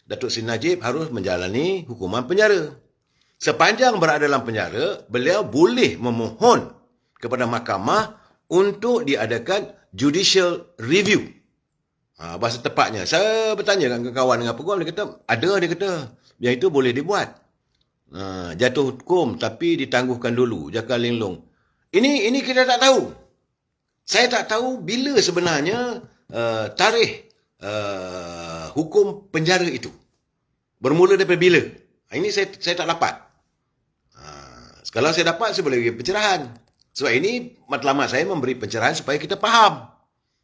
Datuk Seri Najib harus menjalani hukuman penjara. Sepanjang berada dalam penjara, beliau boleh memohon kepada mahkamah untuk diadakan judicial review. Bahasa tepatnya. Saya bertanya dengan kawan dengan peguam, dia kata, ada, dia kata, yang itu boleh dibuat. Jatuh hukum tapi ditangguhkan dulu, Jakar Linglong. Ini kita tak tahu. Saya tak tahu bila sebenarnya tarikh hukum penjara itu. Bermula daripada bila? Ini saya tak dapat. Kalau saya dapat, saya boleh bagi pencerahan. Sebab ini matlamat saya memberi pencerahan supaya kita faham.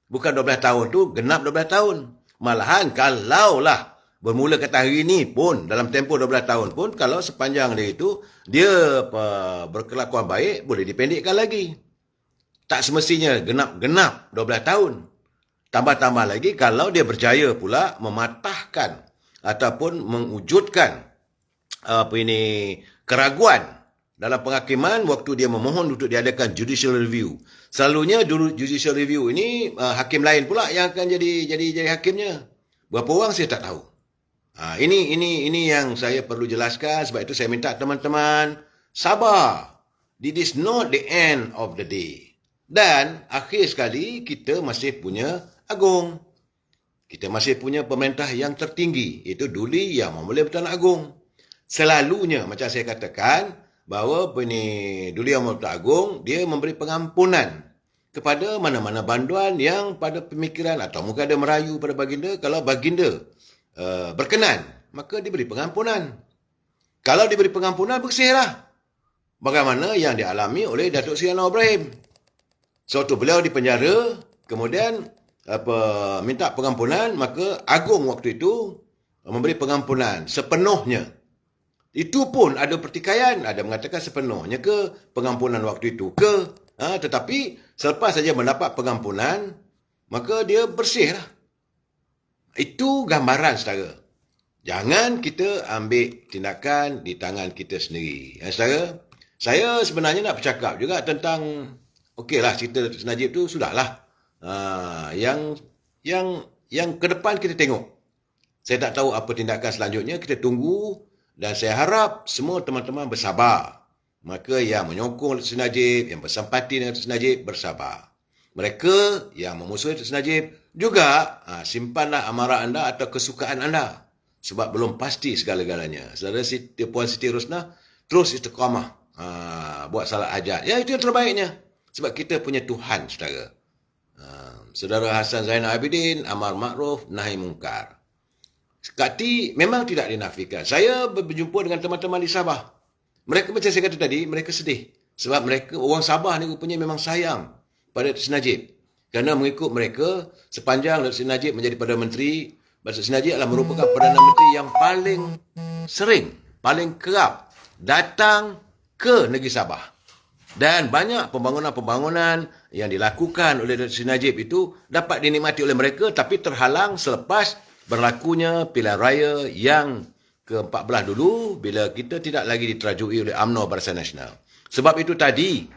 Bukan 12 tahun tu genap 12 tahun. Malahan kalaulah bermula kata hari ini pun, dalam tempoh 12 tahun pun, kalau sepanjang dia itu, dia berkelakuan baik, boleh dipendekkan lagi. Tak semestinya genap 12 tahun. Tambah-tambah lagi kalau dia berjaya pula mematahkan ataupun mewujudkan keraguan dalam penghakiman waktu dia memohon untuk diadakan judicial review. Selalunya judicial review ini hakim lain pula yang akan jadi hakimnya. Berapa orang saya tak tahu. Ini yang saya perlu jelaskan, sebab itu saya minta teman-teman sabar. It is not the end of the day. Dan akhir sekali kita masih punya agung. Kita masih punya pemerintah yang tertinggi, iaitu Duli Yang Memulia Bertuan Agong. Selalunya macam saya katakan bahawa Duli Yang Memulia Bertuan Agong dia memberi pengampunan kepada mana-mana banduan yang pada pemikiran atau mungkin ada merayu pada baginda. Kalau baginda berkenan, maka diberi pengampunan. Kalau diberi pengampunan, bersihlah. Bagaimana yang dialami oleh Datuk Seri Anwar Ibrahim. Sewaktu beliau di penjara, kemudian minta pengampunan, maka Agong waktu itu memberi pengampunan sepenuhnya. Itu pun ada pertikaian, ada mengatakan sepenuhnya ke pengampunan waktu itu ke, tetapi selepas saja mendapat pengampunan, maka dia bersihlah. Itu gambaran saudara. Jangan kita ambil tindakan di tangan kita sendiri. Saudara, saya sebenarnya nak bercakap juga tentang, okeylah cerita Datuk Seri Najib tu sudahlah. Yang ke depan kita tengok. Saya tak tahu apa tindakan selanjutnya, kita tunggu, dan saya harap semua teman-teman bersabar. Maka yang menyokong Datuk Seri Najib, yang bersempati dengan Datuk Seri Najib, bersabar. Mereka yang memusuhi Datuk Seri Najib juga simpanlah amarah anda atau kesukaan anda. Sebab belum pasti segala-galanya. Saudara Puan Siti Rosnah terus istiqamah buat salat hajat. Ya, itu yang terbaiknya. Sebab kita punya Tuhan, saudara. Saudara Hassan Zainal Abidin, amar makruf, nahi mungkar. Sekati memang tidak dinafikan. Saya berjumpa dengan teman-teman di Sabah. Mereka macam saya kata tadi, mereka sedih. Sebab mereka, orang Sabah ni rupanya memang sayang pada Datuk Seri Najib. Kerana mengikut mereka, sepanjang Datuk Seri Najib menjadi Perdana Menteri, Datuk Seri Najib adalah merupakan Perdana Menteri yang paling sering, paling kerap datang ke negeri Sabah. Dan banyak pembangunan-pembangunan yang dilakukan oleh Datuk Seri Najib itu dapat dinikmati oleh mereka, tapi terhalang selepas berlakunya pilihan raya yang ke-14 dulu, bila kita tidak lagi diterajui oleh UMNO Barisan Nasional. Sebab itu tadi,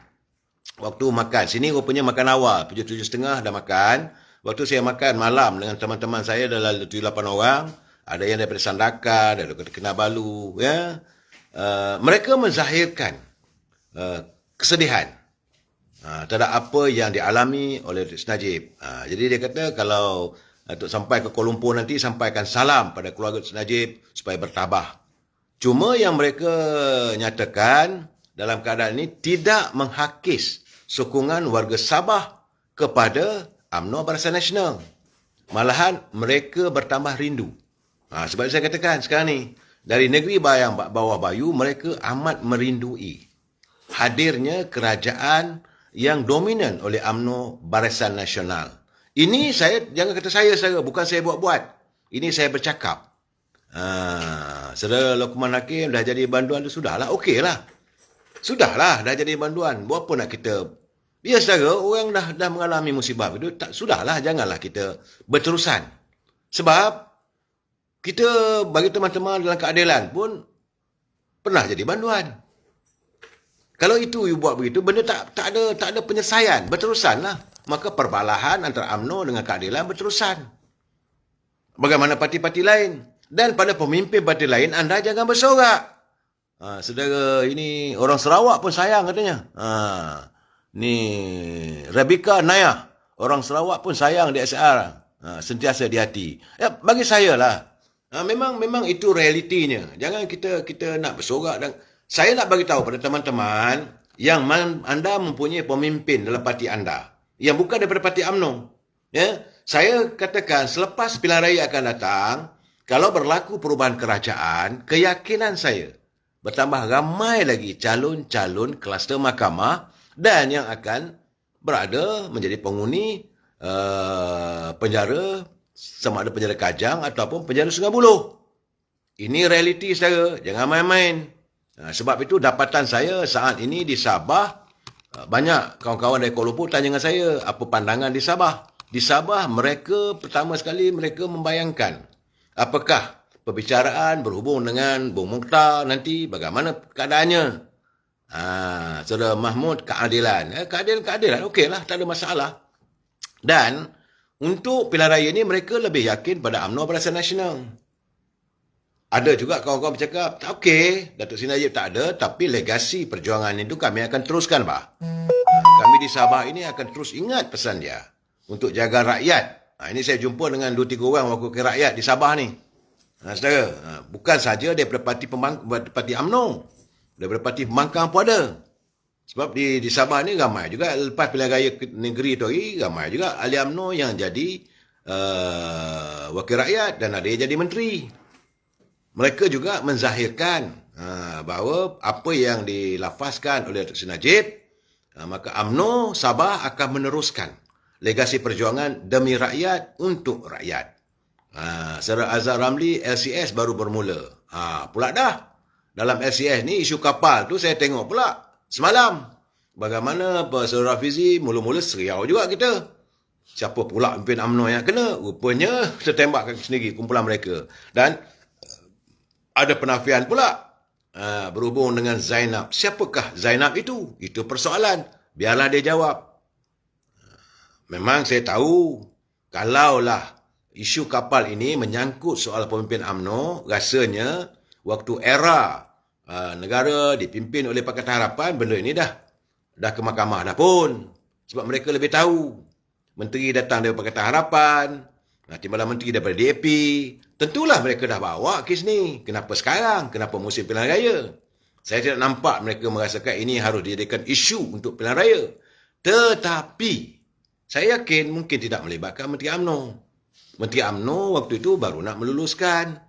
waktu makan, sini rupanya makan awal, 7:30 dah makan. Waktu saya makan malam dengan teman-teman saya dalam 7-8 orang, ada yang daripada Sandakan, ada daripada Kinabalu, ya. Mereka menzahirkan kesedihan terhadap apa yang dialami oleh Datuk Seri Najib. Jadi dia kata kalau untuk sampai ke Kuala Lumpur nanti, sampaikan salam pada keluarga Datuk Seri Najib supaya bertabah. Cuma yang mereka nyatakan dalam keadaan ini tidak menghakis sokongan warga Sabah kepada UMNO Barisan Nasional. Malahan mereka bertambah rindu. Sebab saya katakan sekarang ni, dari negeri bawah bayu, mereka amat merindui hadirnya kerajaan yang dominan oleh UMNO Barisan Nasional. Ini saya, jangan kata saya, bukan saya buat-buat. Ini saya bercakap. Saudara Luqman Hakim dah jadi banduan tu, sudahlah, okeylah. Sudahlah, dah jadi banduan. Buat apa nak kita... Ya saudara, orang dah mengalami musibah itu, sudahlah, janganlah kita berterusan. Sebab kita bagi teman-teman dalam keadilan pun pernah jadi banduan. Kalau itu you buat begitu, benda tak ada penyelesaian, berterusanlah. Maka perbalahan antara UMNO dengan keadilan berterusan. Bagaimana parti-parti lain? Dan pada pemimpin parti lain, anda jangan bersorak. Saudara, ini orang Sarawak pun sayang katanya. Ni Rebecca Naya, orang Sarawak pun sayang di SR, sentiasa di hati. Ya, bagi saya lah, memang itu realitinya. Jangan kita nak bersorak. Dan saya nak bagi tahu pada teman-teman yang anda mempunyai pemimpin dalam parti anda yang bukan daripada parti UMNO, ya, saya katakan selepas pilihan raya akan datang, kalau berlaku perubahan kerajaan, keyakinan saya bertambah ramai lagi calon-calon kluster mahkamah dan yang akan berada menjadi penghuni penjara, sama ada penjara Kajang ataupun penjara Sungai Buloh. Ini realiti saudara, jangan main-main. Sebab itu dapatan saya saat ini di Sabah, banyak kawan-kawan dari Kuala Lumpur tanya dengan saya, apa pandangan di Sabah? Di Sabah, mereka pertama sekali mereka membayangkan apakah perbicaraan berhubung dengan Bung Mokhtar nanti bagaimana keadaannya. Saudara Mahmud, keadilan. Keadilan, okeylah, tak ada masalah. Dan untuk pilihan raya ini mereka lebih yakin pada UMNO Barisan Nasional. Ada juga kawan-kawan bercakap, tak okey, Datuk Seri Najib tak ada, tapi legasi perjuangan itu kami akan teruskan, Pak. Kami di Sabah ini akan terus ingat pesan dia untuk jaga rakyat. Ini saya jumpa dengan 2-3 orang wakil rakyat di Sabah ni. Saudara, bukan saja daripada parti UMNO, daripada parti pembangkang pun ada. Sebab di Sabah ni ramai juga, lepas pilihan raya negeri tu hari, ramai juga ahli UMNO yang jadi wakil rakyat dan ada yang jadi menteri. Mereka juga menzahirkan bahawa apa yang dilafazkan oleh Datuk Seri Najib, maka UMNO Sabah akan meneruskan legasi perjuangan demi rakyat untuk rakyat. Saudara Azhar Ramli, LCS baru bermula. Pula dah. Dalam LCS ni, isu kapal tu saya tengok pula semalam. Bagaimana Saudara Fizi, mula-mula seriau juga kita. Siapa pula pimpin UMNO yang kena? Rupanya tertembak kaki sendiri kumpulan mereka. Dan ada penafian pula berhubung dengan Zainab. Siapakah Zainab itu? Itu persoalan. Biarlah dia jawab. Memang saya tahu, kalaulah isu kapal ini menyangkut soal pemimpin UMNO, rasanya waktu era negara dipimpin oleh Pakatan Harapan, benda ini dah ke mahkamah dah pun. Sebab mereka lebih tahu. Menteri datang dari Pakatan Harapan, timbalan menteri daripada DAP. Tentulah mereka dah bawa kes ni. Kenapa sekarang? Kenapa musim pilihan raya? Saya tidak nampak mereka merasakan ini harus dijadikan isu untuk pilihan raya. Tetapi, saya yakin mungkin tidak melibatkan Menteri UMNO. Menteri UMNO waktu itu baru nak meluluskan.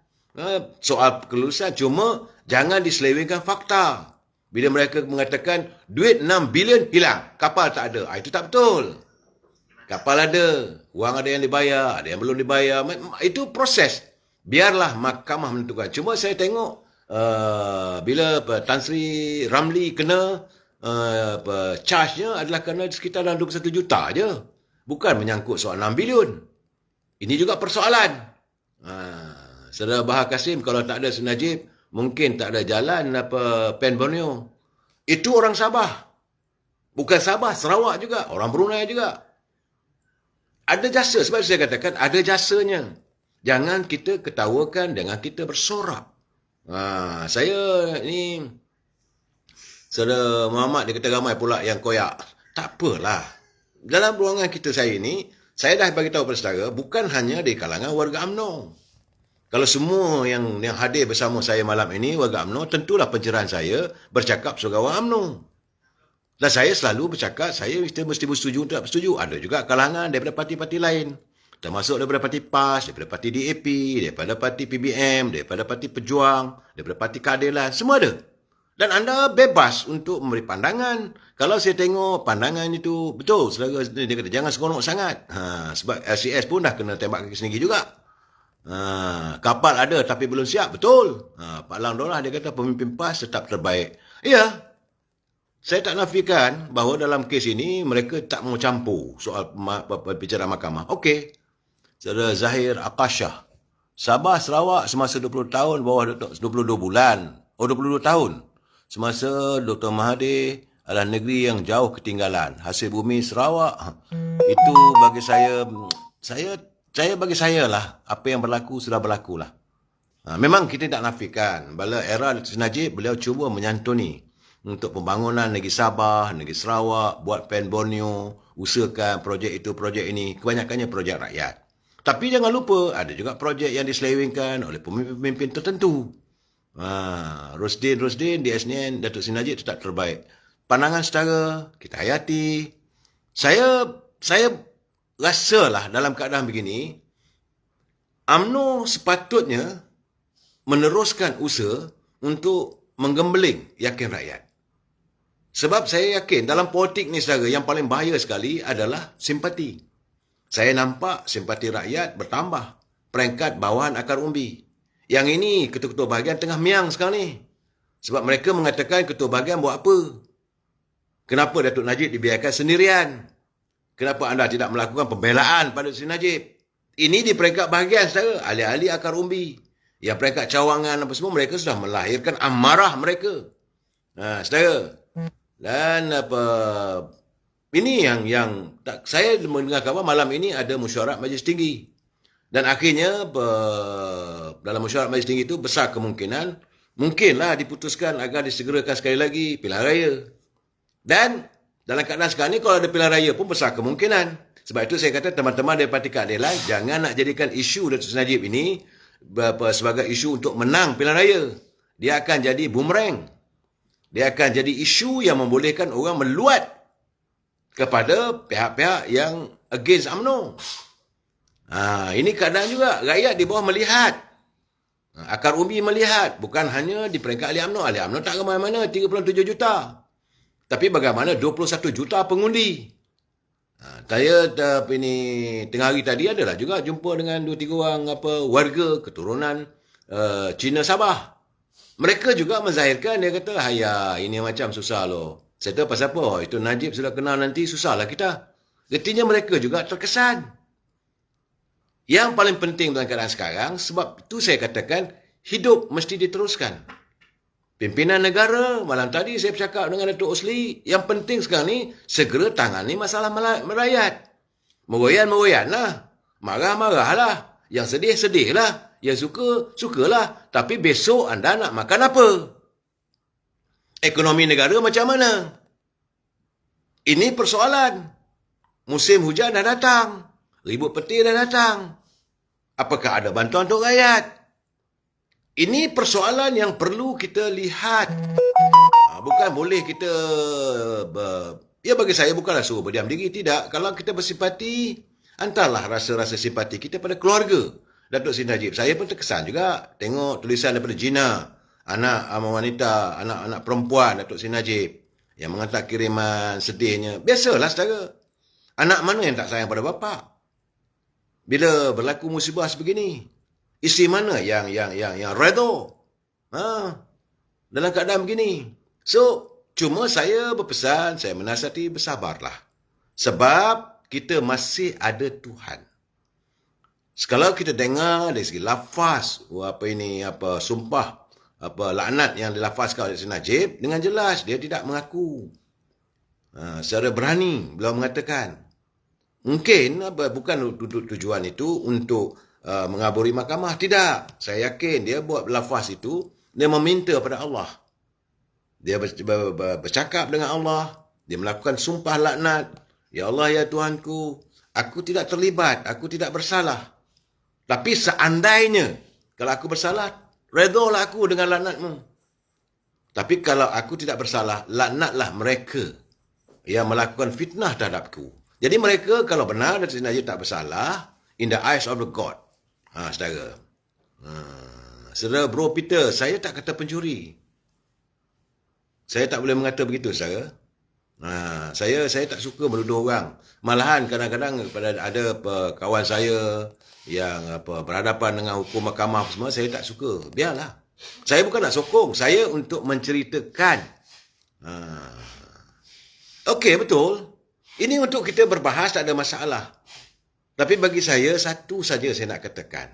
Soal kelulusan, cuma jangan diselewengkan fakta. Bila mereka mengatakan duit 6 bilion hilang, kapal tak ada. Itu tak betul. Kapal ada, wang ada yang dibayar, ada yang belum dibayar. Itu proses. Biarlah mahkamah menentukan. Cuma saya tengok bila Tan Sri Ramli kena charge-nya adalah kerana sekitar dalam 21 juta je. Bukan menyangkut soal 6 bilion. Ini juga persoalan. Saudara Bahar Kasim, kalau tak ada Seri Najib, mungkin tak ada jalan Pen Borneo. Itu orang Sabah. Bukan Sabah, Sarawak juga. Orang Brunei juga. Ada jasa. Sebab saya katakan, ada jasanya. Jangan kita ketawakan, jangan kita bersorak. Saya ni, Saudara Muhammad, dia kata ramai pula yang koyak. Tak apalah. Dalam ruangan kita saya ni, saya dah bagi tahu kepada saudara, bukan hanya di kalangan warga UMNO. Kalau semua yang hadir bersama saya malam ini, warga UMNO, tentulah pencerahan saya bercakap sebagai orang UMNO. Dan saya selalu bercakap, saya mesti bersetuju untuk tak bersetuju. Ada juga kalangan daripada parti-parti lain. Termasuk daripada parti PAS, daripada parti DAP, daripada parti PBM, daripada parti Pejuang, daripada parti Keadilan, semua ada. Dan anda bebas untuk memberi pandangan. Kalau saya tengok pandangan itu betul, saudara dia kata jangan seronok sangat. Sebab LCS pun dah kena tembak kaki sendiri juga. Kapal ada tapi belum siap, betul. Pak Lang Dorah dia kata pemimpin PAS tetap terbaik. Ya, saya tak nafikan bahawa dalam kes ini mereka tak mau campur soal perbicaraan mahkamah. Okey. Saudara Zahir Akashah. Sabah Sarawak semasa 20 tahun bawah 22 bulan. 22 tahun. Semasa Dr. Mahathir adalah negeri yang jauh ketinggalan. Hasil bumi Sarawak, itu bagi saya bagi saya lah, apa yang berlaku sudah berlaku lah. Memang kita tak nafikan, bila era Seri Najib, beliau cuba menyantuni untuk pembangunan negeri Sabah, negeri Sarawak, buat Pen Borneo, usahakan projek itu, projek ini, kebanyakannya projek rakyat. Tapi jangan lupa, ada juga projek yang diselewengkan oleh pemimpin-pemimpin tertentu. Rosdin di SNN, Datuk Seri Najib tetap terbaik. Pandangan setara, kita hayati. Saya rasalah dalam keadaan begini, UMNO sepatutnya meneruskan usaha untuk menggembeling yakin rakyat. Sebab saya yakin dalam politik ni saudara, yang paling bahaya sekali adalah simpati. Saya nampak simpati rakyat bertambah. Peringkat bawahan akar umbi. Yang ini ketua-ketua bahagian tengah miang sekarang ni. Sebab mereka mengatakan ketua bahagian buat apa? Kenapa Datuk Najib dibiarkan sendirian? Kenapa anda tidak melakukan pembelaan pada Datuk Najib? Ini di peringkat bahagian saudara, ahli-ahli akar umbi. Yang peringkat cawangan apa semua, mereka sudah melahirkan amarah mereka. Saudara. Dan ini yang saya mendengar kabar malam ini ada mesyuarat Majlis Tinggi. Dan akhirnya dalam mesyuarat Majlis Tinggi itu besar kemungkinan mungkinlah diputuskan agar disegerakan sekali lagi pilihan raya. Dan dalam keadaan sekarang ni kalau ada pilihan raya pun besar kemungkinan. Sebab itu saya kata teman-teman dari Parti Keadilan jangan nak jadikan isu Datuk Seri Najib ini sebagai isu untuk menang pilihan raya. Dia akan jadi bumerang. Dia akan jadi isu yang membolehkan orang meluat kepada pihak-pihak yang against UMNO. Ini keadaan juga. Rakyat di bawah melihat. Akar umbi melihat. Bukan hanya di peringkat ahli UMNO. Ahli UMNO tak ke mana-mana. 37 juta. Tapi bagaimana 21 juta pengundi. Saya tengah hari tadi adalah juga jumpa dengan 2-3 orang warga keturunan Cina Sabah. Mereka juga menzahirkan, dia kata, "Haya, ini macam susah loh." Saya tahu pasal apa? Itu Najib sudah kenal nanti, susahlah kita. Artinya mereka juga terkesan. Yang paling penting dalam keadaan sekarang, sebab itu saya katakan, hidup mesti diteruskan. Pimpinan negara, malam tadi saya bercakap dengan Datuk Osli, yang penting sekarang ni, segera tangani masalah merakyat. Meroyan-meroyanlah. Marah-marahlah. Yang sedih-sedihlah. Yang suka, sukalah. Tapi besok anda nak makan apa? Ekonomi negara macam mana? Ini persoalan. Musim hujan dah datang. Ribut petir dah datang. Apakah ada bantuan untuk rakyat? Ini persoalan yang perlu kita lihat. Bukan boleh kita... Ya bagi saya bukanlah suruh berdiam diri. Tidak. Kalau kita bersimpati, hantarlah rasa-rasa simpati kita pada keluarga Datuk Seri Najib. Saya pun terkesan juga tengok tulisan daripada Gina, anak wanita, anak-anak perempuan Datuk Seri Najib, yang menghantar kiriman sedihnya. Biasalah saudara. Anak mana yang tak sayang pada bapa? Bila berlaku musibah sebegini, isteri mana yang redha? Dalam keadaan begini. So, cuma saya berpesan, saya menasihati bersabarlah. Sebab kita masih ada Tuhan. Kalau kita dengar dari segi lafaz, sumpah, laknat yang dilafazkan oleh Seri Najib, dengan jelas dia tidak mengaku. Secara berani beliau mengatakan. Mungkin bukan tujuan itu untuk mengaburi mahkamah. Tidak. Saya yakin dia buat lafaz itu, dia meminta pada Allah. Dia bercakap dengan Allah. Dia melakukan sumpah laknat. Ya Allah, ya Tuhanku, aku tidak terlibat, aku tidak bersalah. Tapi seandainya, kalau aku bersalah, redalah aku dengan laknatmu. Tapi kalau aku tidak bersalah, laknatlah mereka yang melakukan fitnah terhadapku. Jadi mereka kalau benar Datuk Seri Najib tak bersalah, in the eyes of the God. Saudara. Saudara Bro Peter, saya tak kata pencuri. Saya tak boleh mengata begitu, saudara. Saya tak suka menuduh orang. Malahan kadang-kadang ada kawan saya yang berhadapan dengan hukum mahkamah semua, saya tak suka. Biarlah. Saya bukan nak sokong, saya untuk menceritakan. Okey, betul. Ini untuk kita berbahas, tak ada masalah. Tapi bagi saya, satu saja saya nak katakan.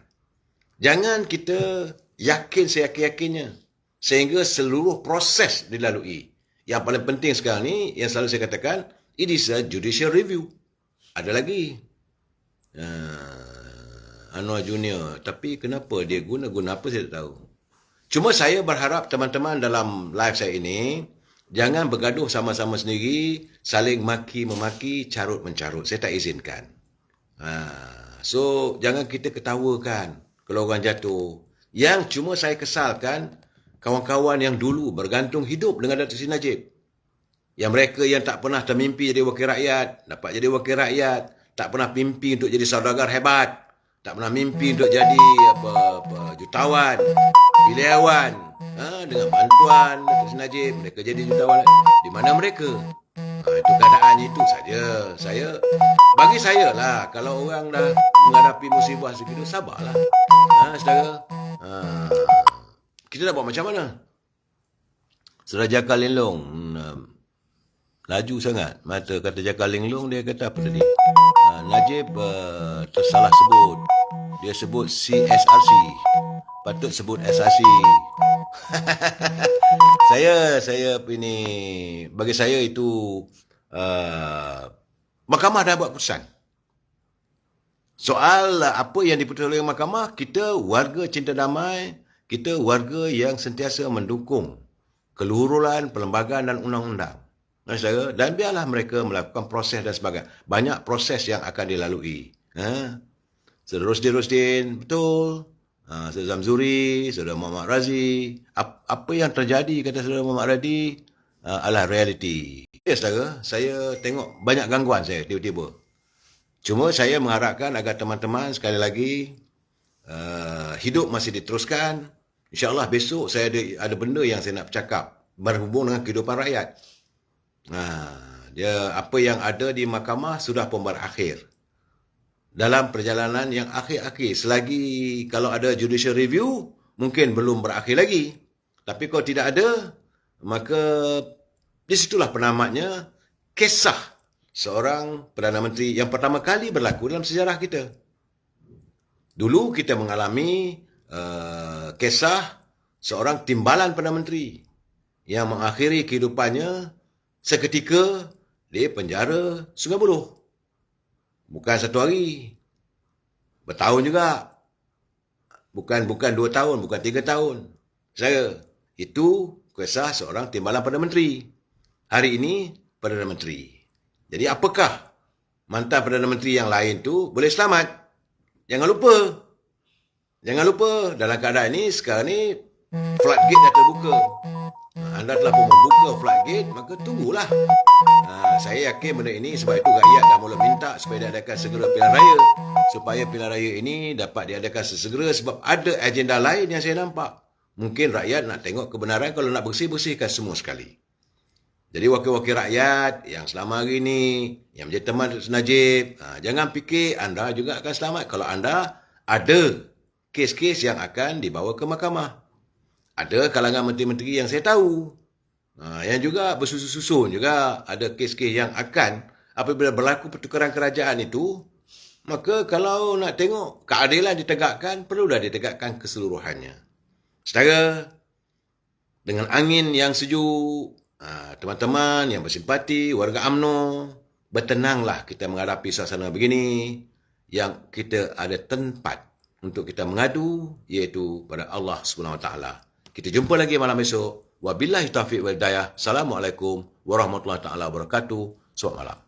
Jangan kita yakin seyakin-yakinnya. Sehingga seluruh proses dilalui. Yang paling penting sekarang ni, yang selalu saya katakan, it is a judicial review. Ada lagi. Anwar Junior. Tapi kenapa dia guna apa saya tak tahu. Cuma saya berharap teman-teman dalam live saya ini, jangan bergaduh sama-sama sendiri, saling maki-memaki, carut-mencarut. Saya tak izinkan. So, jangan kita ketawakan kalau orang jatuh. Yang cuma saya kesalkan, kawan-kawan yang dulu bergantung hidup dengan Datuk Seri Najib. Yang mereka yang tak pernah termimpi jadi wakil rakyat, dapat jadi wakil rakyat, tak pernah mimpi untuk jadi saudagar hebat, tak pernah mimpi untuk jadi jutawan, biliawan. Dengan bantuan Dr. Sri Najib, mereka jadi jutawan. Di mana mereka? Itu keadaan itu saja. Bagi saya lah, kalau orang dah menghadapi musibah segitu, sabarlah. Saudara. Kita nak buat macam mana? Saudara Jaka Linglong laju sangat. Mata kata Jaka Linglong, dia kata apa tadi? Najib tersalah sebut. Dia sebut CSRC. Patut sebut SRC. saya ini, bagi saya itu mahkamah dah buat keputusan. Soal apa yang diputuskan oleh mahkamah, kita warga cinta damai, kita warga yang sentiasa mendukung keluhuran perlembagaan dan undang-undang. Dan biarlah mereka melakukan proses dan sebagainya. Banyak proses yang akan dilalui. Saudara Rusdin, betul. Saudara Zamzuri, Saudara Muhammad Razi. Apa yang terjadi, kata Saudara Muhammad Razi, adalah realiti. Ya, saudara, saya tengok banyak gangguan saya tiba-tiba. Cuma saya mengharapkan agar teman-teman sekali lagi hidup masih diteruskan. InsyaAllah besok saya ada benda yang saya nak bercakap berhubung dengan kehidupan rakyat. Apa yang ada di mahkamah sudah pun berakhir. Dalam perjalanan yang akhir-akhir, selagi kalau ada judicial review, mungkin belum berakhir lagi. Tapi kalau tidak ada, maka di situlah penamatnya kisah seorang Perdana Menteri yang pertama kali berlaku dalam sejarah kita. Dulu kita mengalami kisah seorang timbalan Perdana Menteri yang mengakhiri kehidupannya seketika di penjara Sungai Buloh. Bukan satu hari. Bertahun juga. Bukan 2 tahun, bukan 3 tahun. Itu kisah seorang timbalan Perdana Menteri. Hari ini Perdana Menteri. Jadi apakah mantan Perdana Menteri yang lain tu boleh selamat? Jangan lupa dalam keadaan ini, sekarang ni floodgate dah terbuka. Anda telah pun membuka floodgate, maka tunggulah. Saya yakin benda ini, sebab itu rakyat dah mula minta supaya diadakan segera pilihan raya. Supaya pilihan raya ini dapat diadakan sesegera, sebab ada agenda lain yang saya nampak. Mungkin rakyat nak tengok kebenaran, kalau nak bersihkan semua sekali. Jadi wakil-wakil rakyat yang selama hari ini, yang menjadi teman Dr. Najib, jangan fikir anda juga akan selamat kalau anda ada kes-kes yang akan dibawa ke mahkamah. Ada kalangan menteri-menteri yang saya tahu, yang juga bersusun-susun juga ada kes-kes yang akan, apabila berlaku pertukaran kerajaan itu, maka kalau nak tengok keadilan ditegakkan, perlulah ditegakkan keseluruhannya. Setara dengan angin yang sejuk, teman-teman yang bersimpati, warga UMNO, bertenanglah kita menghadapi suasana begini, yang kita ada tempat untuk kita mengadu, iaitu pada Allah SWT. Kita jumpa lagi malam esok. Wabillahi taufiq wal hidayah. Assalamualaikum warahmatullahi taala wabarakatuh. Selamat malam.